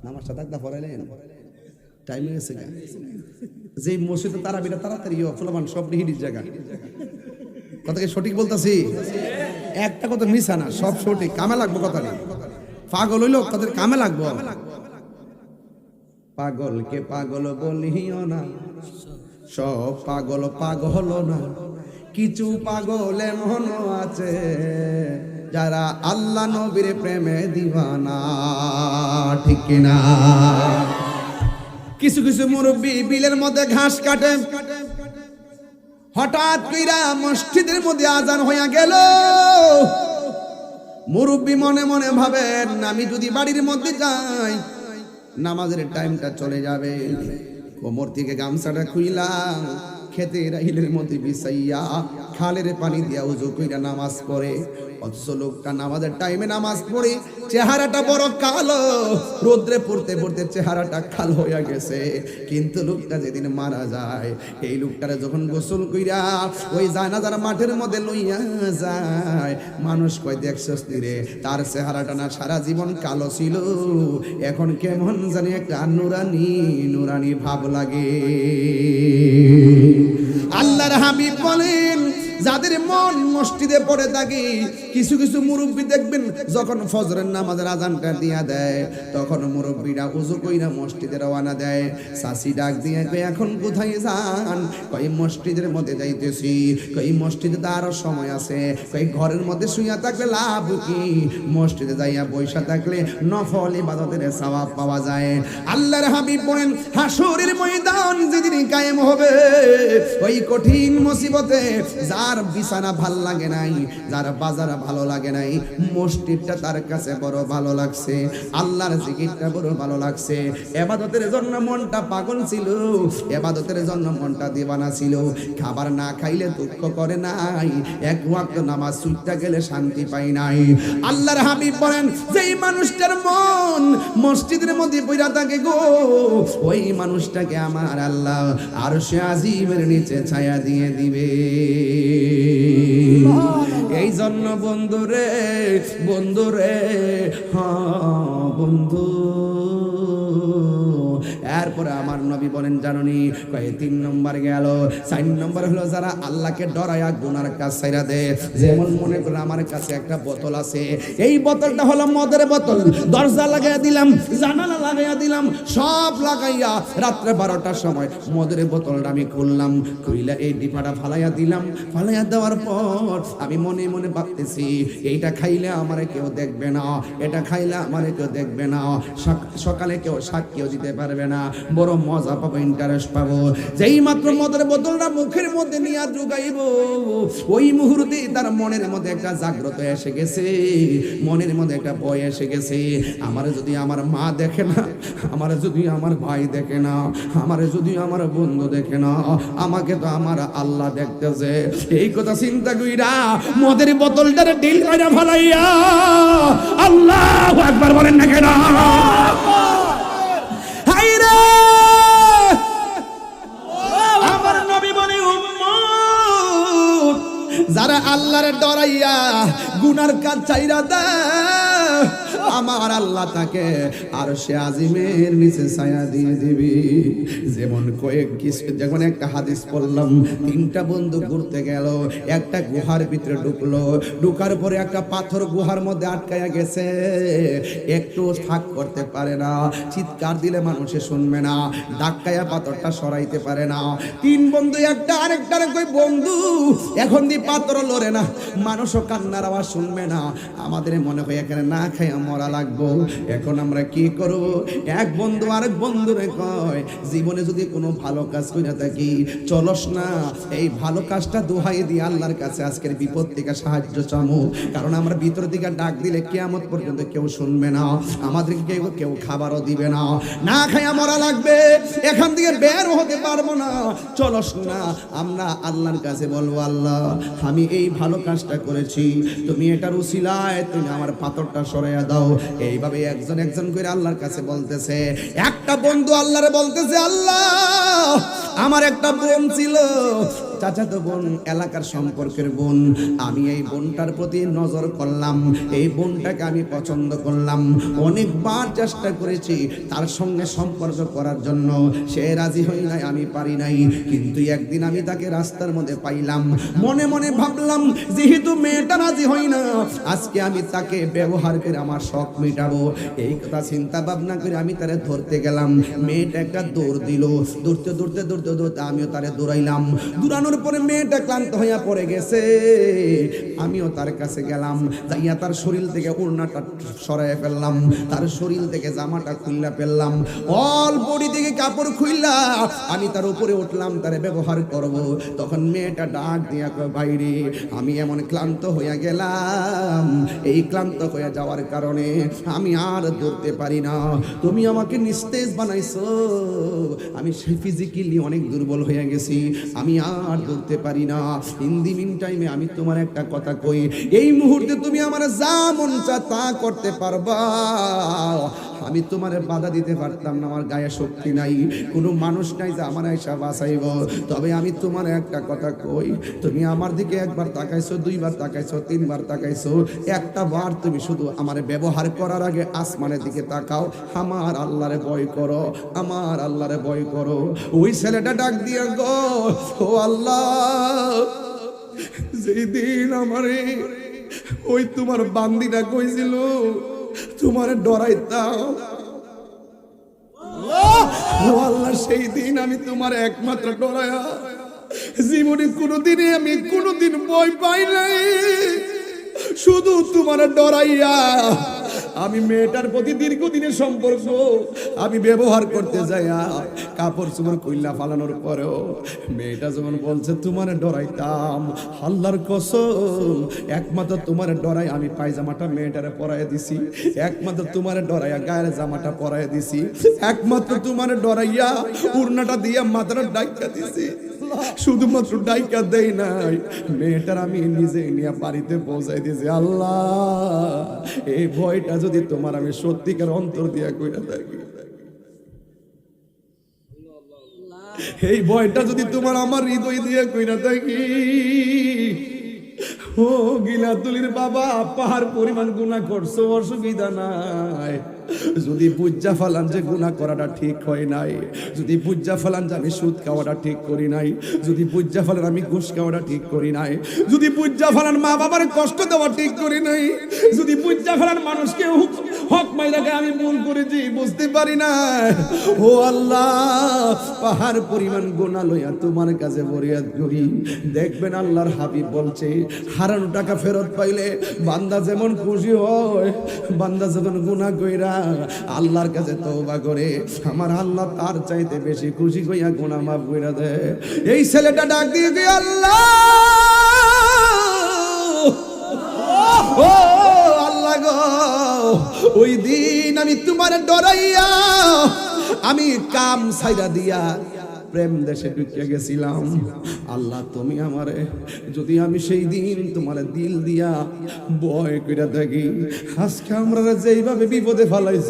নামাজটা তাকদা পড়াইলেন, টাইম হয়ে গেছে। যে মসজিদে তারাবিটা তাড়াতাড়ি ফলাফান সব হিডির জায়গা। কথা কি সঠিক বলতাছি? একটা কথা মিশা না, সব সঠিক। কামে লাগবো কথা নেই। পাগল হইল তাদের কামে লাগবো। পাগলকে পাগল বলিও না, সব পাগল পাগল না। কিছু পাগল এমন আছে যারা আল্লাহ নবীর প্রেমে দিওয়ানা, ঠিক কিনা? কিছু কিছু মুরব্বী বিলের মধ্যে ঘাস কাটে, হঠাৎ কইরা মসজিদের মধ্যে আজান হইয়া গেল। মুরব্বী মনে মনে ভাবেন, আমি যদি বাড়ির মধ্যে যাই নামাজের টাইমটা চলে যাবে। কোমর থেকে গামছাটা খুইলাম, খেতের হিলের মধ্যে বিছাইয়া খালের পানি দিয়া উজু কইরা নামাজ পড়ে। অথচ লোকটা নামাজের টাইমে নামাজ পড়ে চেহারাটা বড় কালো, রোদ্রে পড়তে পড়তে চেহারাটা কালো হয়ে গেছে। কিন্তু লোকটা যেদিন মারা যায়, এই লোকটারে যখন গোসল কইরা ওই জানাজার মাঠের মধ্যে লইয়া যায়, মানুষ কয় দেখছস রে, তার চেহারাটা না সারা জীবন কালো ছিল, এখন কেমন জানি একটা নুরানি নুরানি ভাব লাগে। আল্লাহর হাবিব বলেন, যাদের মন মসজিদে পড়ে থাকে, কিছু কিছু মুরব্বী দেখবেন যখন ফজরের নামাজের আজানটা দিয়া দেয়, তখন মুরব্বীরা উযু কইরা মসজিদে রওনা দেয়। চাচি ডাক দিয়ে কই, এখন কোথায় যান? কই মসজিদের মধ্যে যাইতেছি। কই মসজিদে তো আরো সময় আছে। কই ঘরের মধ্যে শুইয়া থাকলে লাভ কি, মসজিদে যাইয়া বইসা থাকলে নফল ইবাদতের সওয়াব পাওয়া যায়। আল্লাহর হাবিব বলেন, হাসরের ময়দান যেদিন কায়েম হবে, ওই কঠিন মুসিবতে যার বিছানা ভাল লাগে নাই, যার বাজার ভালো লাগে নাই, মসজিদটা তার কাছে বড় ভালো লাগছে, আল্লাহর জিকিরটা বড় ভালো লাগছে। ইবাদতের জন্য মনটা পাগল ছিল, ইবাদতের জন্য মনটা দিওয়ানা ছিল। খাবার না খাইলে দুঃখ করে নাই, এক ওয়াক্ত নামাজ ছুটতে গেলে শান্তি পাই নাই। আল্লাহর হাবিব বলেন, যেই মানুষটার মন মসজিদের মধ্যে পইরা থাকে গো, ওই মানুষটাকে আমার আল্লাহ আরশে আজিমের নিচে ছায়া দিয়ে দিবে। এই জন্য বন্ধুরে বন্ধুরে, হ্যাঁ বন্ধু। এরপরে আমার নবী বলেন জাননি, কয়ে 3 নম্বর গেল। 4 নম্বর হলো যারা আল্লাহকে ডরায়া গুনার কাজ ছাইরা দেয়। যেমন মনে করুন আমার কাছে একটা বোতল আছে, এই বোতলটা হলো মদের বোতল, দরজা লাগাইয়া দিলাম, জানালা লাগাইয়া দিলাম, সব লাগাইয়া রাত্রে 12টার সময় মদের বোতলটা আমি খুললাম, খুইলা এই ডিপাটা ফালাইয়া দিলাম। ফালাইয়া দেওয়ার পর আমি মনে মনে ভাবতেছি, এইটা খাইলে আমারে কেউ দেখবে না, এটা খাইলে আমারে কেউ দেখবে না, সকালে কেউ সাক্ষীও দিতে পারবে না, বড় মজা পাবো, ইন্টারেস্ট পাবো। যেই মাত্র মদের বোতলটা মুখের মধ্যে নিয়ে ঢুকাইব, ওই মুহূর্তে তার মনের মধ্যে একটা জাগ্রত এসে গেছে, মনের মধ্যে একটা ভয় এসে গেছে। আমারে যদি আমার মা দেখে না, আমারে যদি আমার ভাই দেখে না, আমারে যদি আমার বন্ধু দেখে না, আমাকে তো আমার আল্লাহ দেখতেছে। এই কথা চিন্তা কইরা মদের বোতলটারে ডিল কইরা ফালাইয়া আল্লাহু আকবার বলেন না কেন? হায়রে আমার নবী বলে, উম্মত যারা আল্লাহরে ডরাইয়া গুনার কাজ ছাইরা দেয়, আমার আল্লাহ তাকে আরশে আজিমের নিচে ছায়া দিয়ে দিবে। যেমন যেমন একটা হাদিস পড়লাম, 3টা বন্ধু ঘুরতে গেল, একটা গুহার ভিতরে ঢুকলো, ঢুকার পরে একটা পাথর গুহার মধ্যে আটকায়া গেছে, একটু ফাঁক করতে পারে না, চিৎকার দিলে মানুষে শুনবে না, ধাক্কায়া পাথরটা সরাইতে পারে না। 3 বন্ধু একটা আরেকটারে কই, বন্ধু এখন দি পাথর লড়ে না, মানুষও কান্নার আওয়াজ শুনবে না, আমাদের মনে হয় এখানে না খাই মরা লাগবো, এখন আমরা কি করব? এক বন্ধু আরেক বন্ধুরে কয়, জীবনে যদি কোনো ভালো কাজ করে থাকি, চলস না এই ভালো কাজটা দোহাই দিয়ে আল্লাহর কাছে আজকের বিপদ থেকে সাহায্য চামো, কারণ আমরা ভিতর দিকে ডাক দিলে কিয়ামত পর্যন্ত কেউ শুনবে না, আমাদেরকে কেউ খাবারও দিবে না, না খাইয়া মরা লাগবে, এখান থেকে বের হতে পারবো না, চলস না আমরা আল্লাহর কাছে বলবো, আল্লাহ আমি এই ভালো কাজটা করেছি, তুমি এটার উসিলায় তুমি আমার পাথরটা সরাইয়া দাও। এইভাবে একজন একজন করে আল্লাহর কাছে বলতেছে। একটা বন্ধু আল্লাহরে বলতেছে, আল্লাহ আমার একটা বোন ছিল, চাচাতো বোন, এলাকার সম্পর্কের বোন, আমি এই বোনটার প্রতি নজর করলাম, এই বোনটাকে আমি পছন্দ করলাম, অনেকবার চেষ্টা করেছি তার সঙ্গে সম্পর্ক করার জন্য, সে রাজি হয় নাই, আমি পারি নাই, কিন্তু একদিন আমি তাকে রাস্তার মধ্যে পাইলাম, মনে মনে ভাবলাম যেহেতু মেয়েটা রাজি হয় না, আজকে আমি তাকে ব্যবহার করে আমার শখ মেটাবো। এই কথা চিন্তা ভাবনা করে আমি তারে ধরতে গেলাম, মেয়েটা একটা দৌড় দিল, দৌড়তে দৌড়তে দৌড়তে দৌড়তে আমিও তারে দৌড়াইলাম, দৌড়ানো গুনানোর পরে মেয়েটা ক্লান্ত হইয়া পড়ে গেছে। আমিও তার কাছে গেলাম, যাইয়া তার শরীর থেকে ওড়নাটা সরাইয়া ফেললাম, তার শরীর থেকে জামাটা খুইলা ফেললাম, অল বডি থেকে কাপড় খুইলা আমি তার উপরে উঠলাম, তারে ব্যবহার করব। তখন মেয়েটা ডাক দিয়া কয়, বাইরে আমি এমন ক্লান্ত হইয়া গেলাম, এই ক্লান্ত হইয়া যাওয়ার কারণে আমি আর ধরতে পারি না, তুমি আমাকে নিস্তেজ বানাইছো, আমি ফিজিক্যালি অনেক দুর্বল হয়ে গেছি, আমি আর ধরতে পারি না। ইন দি মিন টাইমে আমি তোমার একটা কথা কই, এই মুহূর্তে তুমি আমার যা মন চা তা করতে পারবা, আমি তোমার বাধা দিতে পারতাম না, আমার গায়ে শক্তি নাই, কোনো মানুষ নাই যে আমার আয়সা বাঁচাইব। তবে আমি তোমার একটা কথা কই, তুমি আমার দিকে একবার তাকাইছো, দুইবার তাকাইছো, তিনবার তাকাইছো, একটা বার তুমি শুধু আমার ব্যবহার করার আগে আসমানের দিকে তাকাও, আমার আল্লাহরে ভয় করো, আমার আল্লাহরে ভয় করো। ওই ছেলেটা ডাক দিয়া গো, ও আল্লাহ, যেই দিন আমারে ওই তোমার বান্দিটা কইছিল তোমার ডরাইতাম, ও আল্লাহ, সেই দিন আমি তোমার একমাত্র ডরায়া, জীবনে কোনোদিনই আমি কোনোদিন ভয় পাই নাই, শুধু তোমার ডরাইয়া আমি মেয়েটার প্রতি দীর্ঘদিনের সম্পর্ক আমি ব্যবহার করতে যাইয়া কাপড় চোপড় কইলা ফালানোর পরেও মেয়েটা যখন বলছে তোমার ডরাইতাম, আল্লাহর কসম একমাত্র তোমার ডরাই আমি পায়জামাটা মেয়েটারে পরাইয়া দিছি, একমাত্র তোমার ডরাইয়া গায়ের জামাটা পরাইয়া দিছি, একমাত্র তোমার ডরাইয়া উড়নাটা দিয়া মাথাটা ডাইকা দিছি, শুধুমাত্র ডাইকা দেই নাই, মেয়েটার আমি নিজে নিয়ে বাড়িতে পৌঁছাই দিয়েছি। আল্লাহ, এই ভয়টা যদি তোমার আমি সত্যিকার অন্তর দিয়া কইরা থাকি, এই ভয়টা যদি তোমার আমার হৃদয় দিয়া কইরা থাকি, ও গিলাতুলির বাবা, পাহাড় পরিমাণ গুনাহ করছো, অসুবিধা নাই, যদি বুঝা ফেলান যে গুনাহ করাটা ঠিক হয় নাই, যদি বুঝা ফেলান যে আমি সুদ খাওয়াটা ঠিক করি নাই, যদি বুঝা ফেলান আমি ঘুষ খাওয়াটা ঠিক করি নাই, যদি বুঝা ফেলান মা বাবার কষ্ট দেওয়া ঠিক করি নাই, যদি বুঝা ফেলান মানুষকে হক মাইরাকে আমি ভুল করেছি বুঝতে পারি না, ও আল্লাহ, পাহাড় পরিমাণ গুনাহ লইয়া তোমার কাছে ফরিয়াদ করি। দেখবেন আল্লাহর হাবিব বলছে, হারানো টাকা ফেরত পাইলে বান্দা যেমন খুশি হয়, বান্দা যখন গুনাহ কইরা আল্লাহর কাছে তওবা করে, আমার আল্লাহ তার চাইতে বেশি খুশি হইয়া গুনাহ মাফ কইরা দেয়। এই ছেলেটা ডাক দিয়ে কি, আল্লাহ, ও আল্লাহ গো, ওই দিন আমি তোমার ডরাইয়া আমি কাম ছাইরা দিয়া প্রেম দেশে ঢুকে গেছিলাম, আল্লাহ তুমি আমারে যদি আমি সেই দিন তোমার দিল দিয়া ভয় কইরা থাকি, আজকে আমরা যেইভাবে বিপদে ফেলাইছ,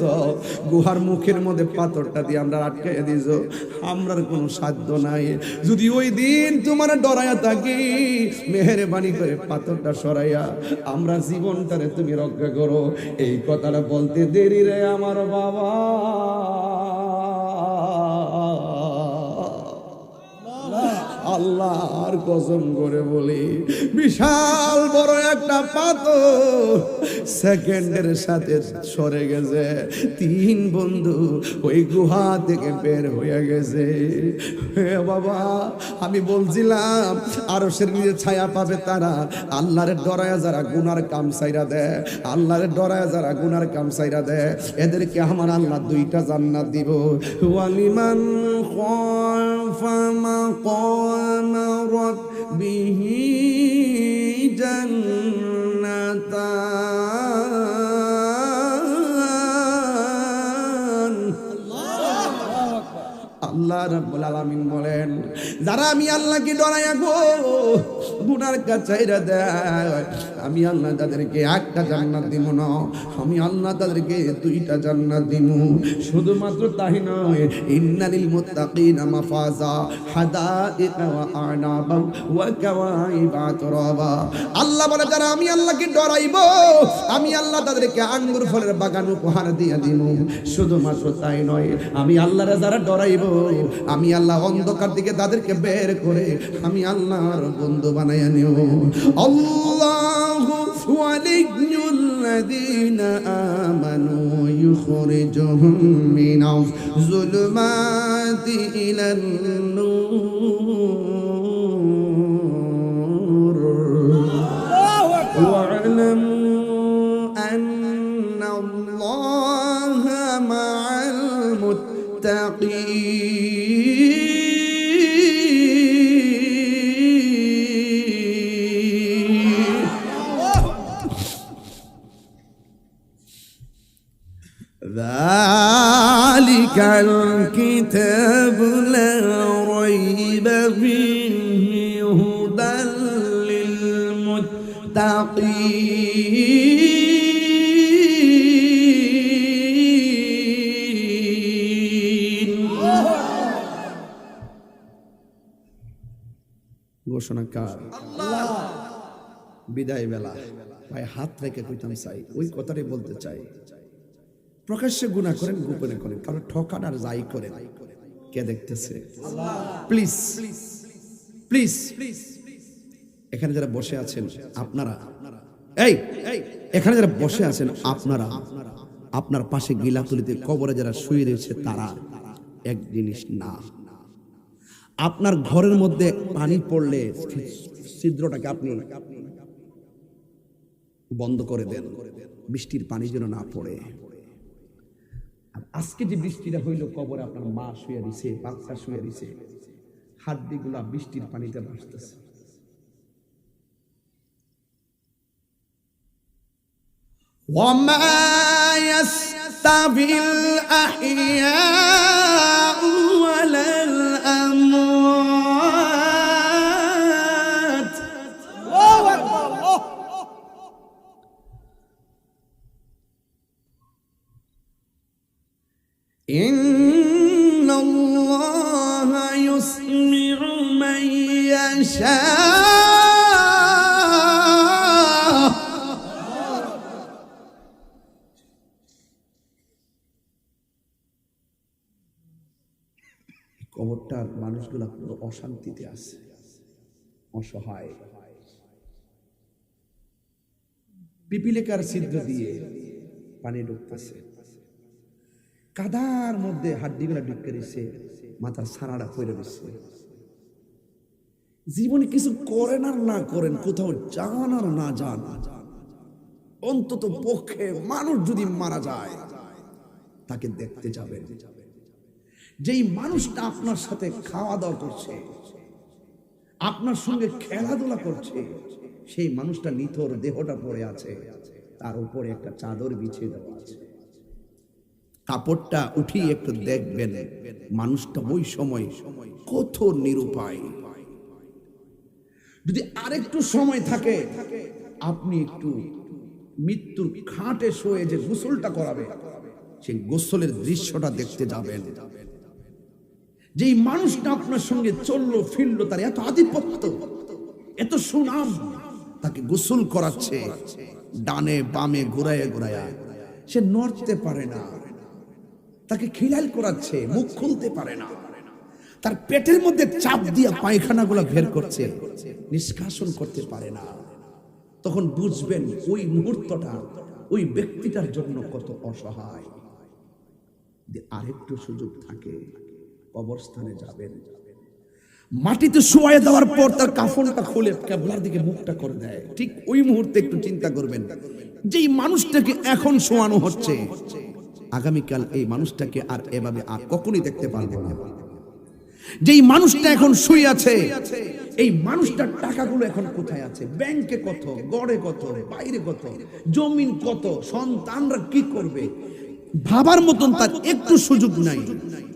গুহার মুখের মধ্যে পাথরটা দিয়ে আমরা আটকাইয়া দিছ, আমরার কোনো সাধ্য নাই, যদি ওই দিন তোমার ডরাইয়া থাকি, মেহেরবানি করে পাথরটা সরাইয়া আমরা জীবনটারে তুমি রক্ষা করো। এই কথাটা বলতে দেরি রে আমার বাবা, আল্লাহর কসম করে বলি, বিশাল বড় একটা পাথর সেকেন্ডের সাথে সরে গেছে, তিন বন্ধু ওই গুহা থেকে বের হয়ে গেছে। হে বাবা, আমি বলছিলাম আরশের নিচে ছায়া পাবে তারা, আল্লাহর ডরায়া যারা গুনার কাম সাইরা দেয়, আল্লাহর ডরায়া যারা গুনার কাম সাইরা দেয়, এদেরকে আমার আল্লাহ দুইটা জান্নাত দিব। ওয়ালিমান খাফা মাকাম রাব্বিহি জান্নাতান। আল্লাহ রাব্বুল আলামিন বলেন, যারা আমি আল্লাহকে ডরায়া গো গুনার কাজ ছাইরা দেয়, আমি আল্লাহ তাদেরকে একটা জান্নাত দিব না, আমি আল্লাহ তাদেরকে দুইটা জান্নাত দিব। শুধুমাত্র তাই নয়, ইন্নালিল মুত্তাকিনা মাফাজা হাদাইকা ওয়া আনাবা ওয়া কাওয়াইবা তুরাবা। আল্লাহ বলে, যারা আমি আল্লাহকে ডরাইবো, আমি আল্লাহ তাদেরকে আঙ্গুর ফলের বাগান উপহার দিয়ে দিব। শুধুমাত্র তাই নয়, আমি আল্লাহরে যারা ডরাইবো, আমি আল্লাহ অন্ধকার দিকে তাদেরকে বের করে আমি আল্লাহর বন্ধু বানাইয়া নিও। আল্লাহু ওয়ালিয়্যুল্লাযীনা আমানু ইউখরিজুহুম মিনাজ যুলুমাতি ইলান নূর ذلك الكتاب لا ريب فيه هدى للمتقين ঘোষণাকার আল্লাহ। বিদায় বেলা ভাই হাত রেখে কইতাম চাই, ওই কথাটাই বলতে চাই। প্রকাশ্যে গুনাহ করেন, গোপনে করেন, কারণ ঠকান আর যাই করেন, কে দেখতেছে? প্লিজ প্লিজ এখানে যারা বসে আছেন আপনারা, এই এখানে যারা বসে আছেন আপনারা, আপনার পাশে গিলাতুলিতে কবরে যারা শুয়ে রয়েছে তারা এক জিনিস না। আপনার ঘরের মধ্যে পানি পড়লে ছিদ্রটাকে আপনি বন্ধ করে দেন, বৃষ্টির পানি যেন না পড়ে। আজকে যে বৃষ্টিটা হইল, কবরে আপনার মা শুয়ে দিছে, বাচ্চা শুয়ে দিছে, হাড্ডিগুলা বৃষ্টির পানিতে ভাসতেছে। وما يستوي الأحياء ولا الأموات إن الله يسمع من يشاء কবরটার মানুষগুলা পুরো অশান্তিতে আছে, অসহায়। পিপিলিকার ছিদ্র দিয়ে পানি ঢুকতেছে, কাদার মধ্যে হাড্ডিগুলা ঢুকে রয়েছে, মাথার ছাড়াটা পড়ে রয়েছে। জীবনে কিছু করেন আর না করেন, কোথাও যান আর না যান, অন্তত পক্ষে মানুষ যদি মারা যায় তাকে দেখতে যাবেন। যেই মানুষটা আপনার সাথে খাওয়া দাওয়া করছে, আপনার সঙ্গে খেলাধুলা করছে, সেই মানুষটা নিথর দেহটা পড়ে আছে, তার উপরে একটা চাদর বিছিয়ে দেওয়া আছে। কাপড়টা উঠিয়ে একটু দেখবেন, মানুষটা ওই সময় কত নিরুপায়। যদি আরেকটু সময় থাকে, আপনি একটু মৃত্যুর খাটে শুয়ে যে গোসলটা করাবে, সেই গোসলের দৃশ্যটা দেখতে যাবেন। যেই মানুষটা আপনার সঙ্গে চললো ফিরলো, তার এত আধিপত্য, এত সুনাম, তাকে গোসল করাচ্ছে ডানে বামে ঘুরায় ঘুরায়, সে নড়তে পারে না, তাকে খিলাল করাচ্ছে, মুখ খুলতে পারে না, তার পেটের মধ্যে চাপ দিয়া পায়খানাগুলো বের করছে, নিষ্কাশন করতে পারে না। তখন বুঝবেন ওই মুহূর্তটা ওই ব্যক্তিটার জন্য কত অসহায়। আরেকটু সুযোগ থাকে, কবরস্থানে যাবেন, মাটিতে শোয়ায় দেওয়ার পর তার কাফনটা খুলে কিবলার দিকে মুখটা করে দেয়, ঠিক ওই মুহূর্তে একটু চিন্তা করবেন, যেই মানুষটাকে এখন শোয়ানো হচ্ছে, আগামীকাল এই মানুষটাকে আর এভাবে আর কখনোই দেখতে পারবো না। যেই মানুষটা এখন শুয়ে আছে, এই মানুষটার টাকাগুলো এখন কোথায় আছে, ব্যাংকে কত, গড়ে কত, বাইরে কত, জমিন কত, সন্তানরা কি করবে, ভাবার মতন তার একটু সুযোগ নাই।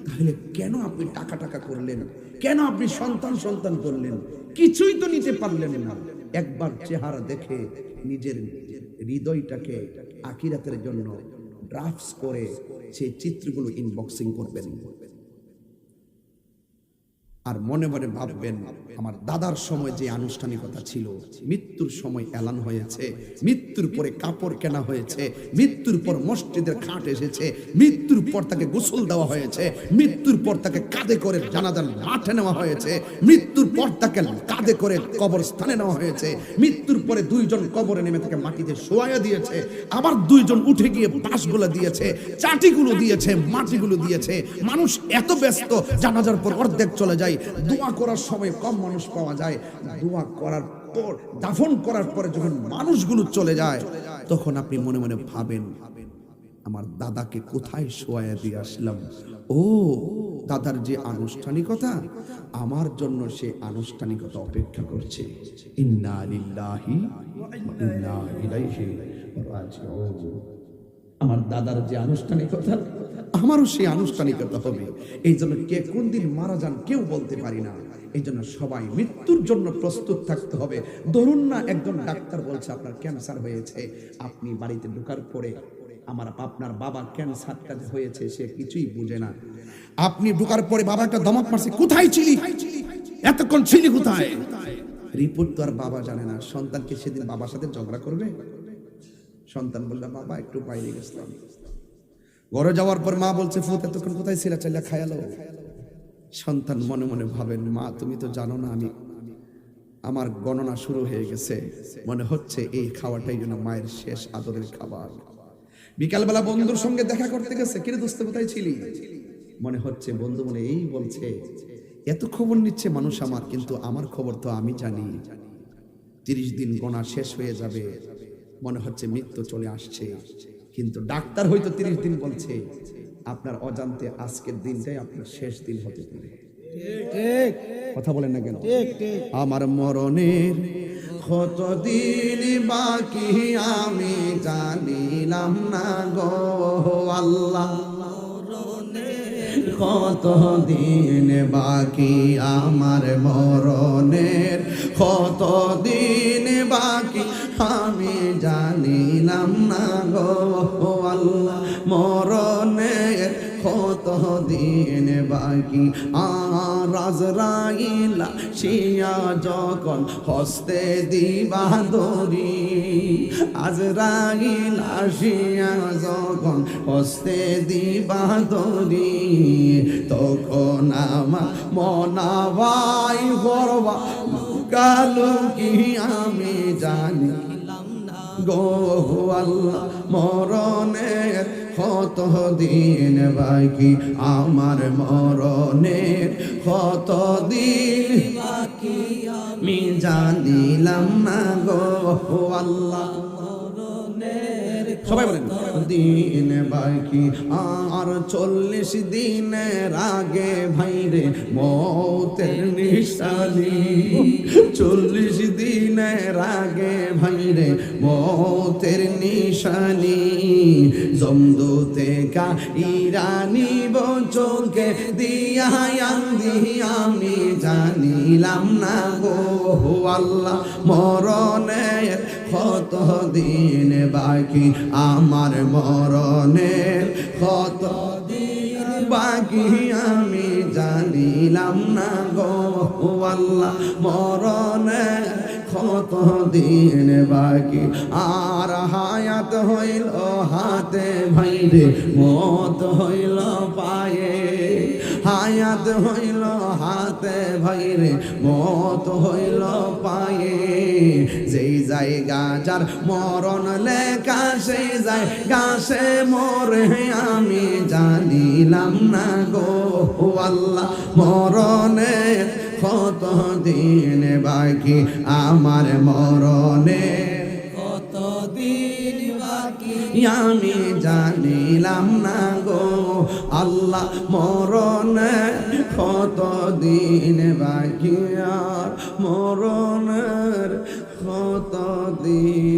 তাহলে কেন আপনি টাকা টাকা করলেন, কেন আপনি সন্তান সন্তান করলেন, কিছুই তো নিতে পারলেন না। একবার চেহারা দেখে নিজের হৃদয়টাকে আখিরাতের জন্য ড্রাফটস করে সেই চিত্রগুলো ইনবক্সিং করবেন, আর মনে মনে ভাববেন, আমার দাদার সময় যে আনুষ্ঠানিকতা ছিল, মৃত্যুর সময় এলান হয়েছে, মৃত্যুর পরে কাপড় কেনা হয়েছে, মৃত্যুর পর মসজিদের খাট এসেছে, মৃত্যুর পর তাকে গোসল দেওয়া হয়েছে, মৃত্যুর পর তাকে কাঁধে করে জানাজার মাঠে নেওয়া হয়েছে, মৃত্যুর পর তাকে কাঁধে করে কবরস্থানে নেওয়া হয়েছে, মৃত্যুর পরে দুইজন কবরে নেমে তাকে মাটিতে শোয়া দিয়েছে, আবার দুইজন উঠে গিয়ে বাঁশগুলো দিয়েছে, চাটিগুলো দিয়েছে, মাটিগুলো দিয়েছে। মানুষ এত ব্যস্ত, জানাজার পর অর্ধেক চলে যায়, দোয়া করার সময় কম মানুষ পাওয়া যায়। দোয়া করার পর, দাফন করার পরে যখন মানুষগুলো চলে যায়, তখন আপনি মনে মনে ভাবেন, আমার দাদাকে কোথায় শোয়া দিয়ে আসলাম। ও দাদার যে আনুষ্ঠানিকতা, আমার জন্য সে আনুষ্ঠানিকতা অপেক্ষা করছে। ইন্না লিল্লাহি ওয়া ইন্না ইলাইহি রাজিউন। আমার দাদার যে আনুষ্ঠানিকতা, আমারও সেই আনুষ্ঠানিকতা হবে। এই জন্য কে কোন দিন মারা যান কেউ বলতে পারি না। এই জন্য সবাই মৃত্যুর জন্য প্রস্তুত থাকতে হবে। ধরুন না একজন ডাক্তার বলছে আপনার ক্যান্সার হয়েছে, আপনি বাড়িতে ঢোকার পরে আপনার বাবা ক্যান্সারটা হয়েছে সে কিছুই বুঝে না। আপনি ঢোকার পরে বাবা একটা ধমক মারছে, কোথায় ছিলি এতক্ষণ, ছিলি কোথায়? রিপোর্ট তো আর বাবা জানে না। সন্তানকে সেদিন বাবার সাথে ঝগড়া করবে? সন্তান বলল বাবা একটু বাইরে গেছিলাম। ঘরে যাওয়ার পর মা বলছে ফুত এতক্ষণ কোথায় ছিল, চাইলে খায়ালো। সন্তান মনে মনে ভাবেন মা তুমি তো জানো না আমার গণনা শুরু হয়ে গেছে, মনে হচ্ছে এই খাওয়াটাই যেন মায়ের শেষ আদরের খাবার। বিকালবেলা বন্ধুর সঙ্গে দেখা করতে গেছে, কিরে দোস্ত কোথায় ছিলি? মনে হচ্ছে বন্ধু মনে এই বলছে, এত খবর নিচ্ছে মানুষ আমার, কিন্তু আমার খবর তো আমি জানি। 30 দিন গোনা শেষ হয়ে যাবে, মনে হচ্ছে মৃত্যু চলে আসছে, কিন্তু ডাক্তার হয়তো 30 দিন বলছে। আপনার অজান্তে আজকের দিনটাই আপনার শেষ দিন হতে পারে। ঠিক কথা বলেন না কেন? আমার মরণের কতদিন বাকি আমি জানিলাম না গো আল্লাহ। কতদিন বাকি আমার মরণের, কতদিন বাকি আমি জানিলাম না গো আল্লাহ। মরণের কতদিন বাকি, আর আজরাইল শিয়া যখন হস্তে দিবা দরি, আজরাইল শিয়া যখন হস্তে দিবা দরি, তখন আমার মনাবাই করবা কালু কি আমি জানি গো আল্লাহ। মরণের কতদিন বাকি আমার মরণের, কতদিন বাকি আমি জানিলাম না গো আল্লাহ। সবাই বলেন দিন বাকি আর 40 দিনের আগে ভাইরে মৌতের নিশানি, 40 দিনের আগে ভাইরে মৌতের নিশানি। জমদুতে কা ইরানি বচকে দিয়া আমি জানিলাম না গো আল্লাহ। মরণের কতদিন বাকি আমার মরণের, কতদিন বাকি আমি জানিলাম না গো আল্লাহ। মরণের কতদিন বাকি আর হায়াত হইল হাতে ভাইরে, মত হইল পায়ে। হায়াত হইল হাতে ভাইরে, মত হইল পায়ে। যেই জায়গা যার মরণ লেখা সেই জায়গা সে মরে আমি জানিলাম না গো আল্লাহ। মরণের কতদিন বাকি আমার মরণের, কতদিন বাকি আমি জানিলাম না গো আল্লাহ। মরণের কতদিন বাকি আর মরণের কতদিন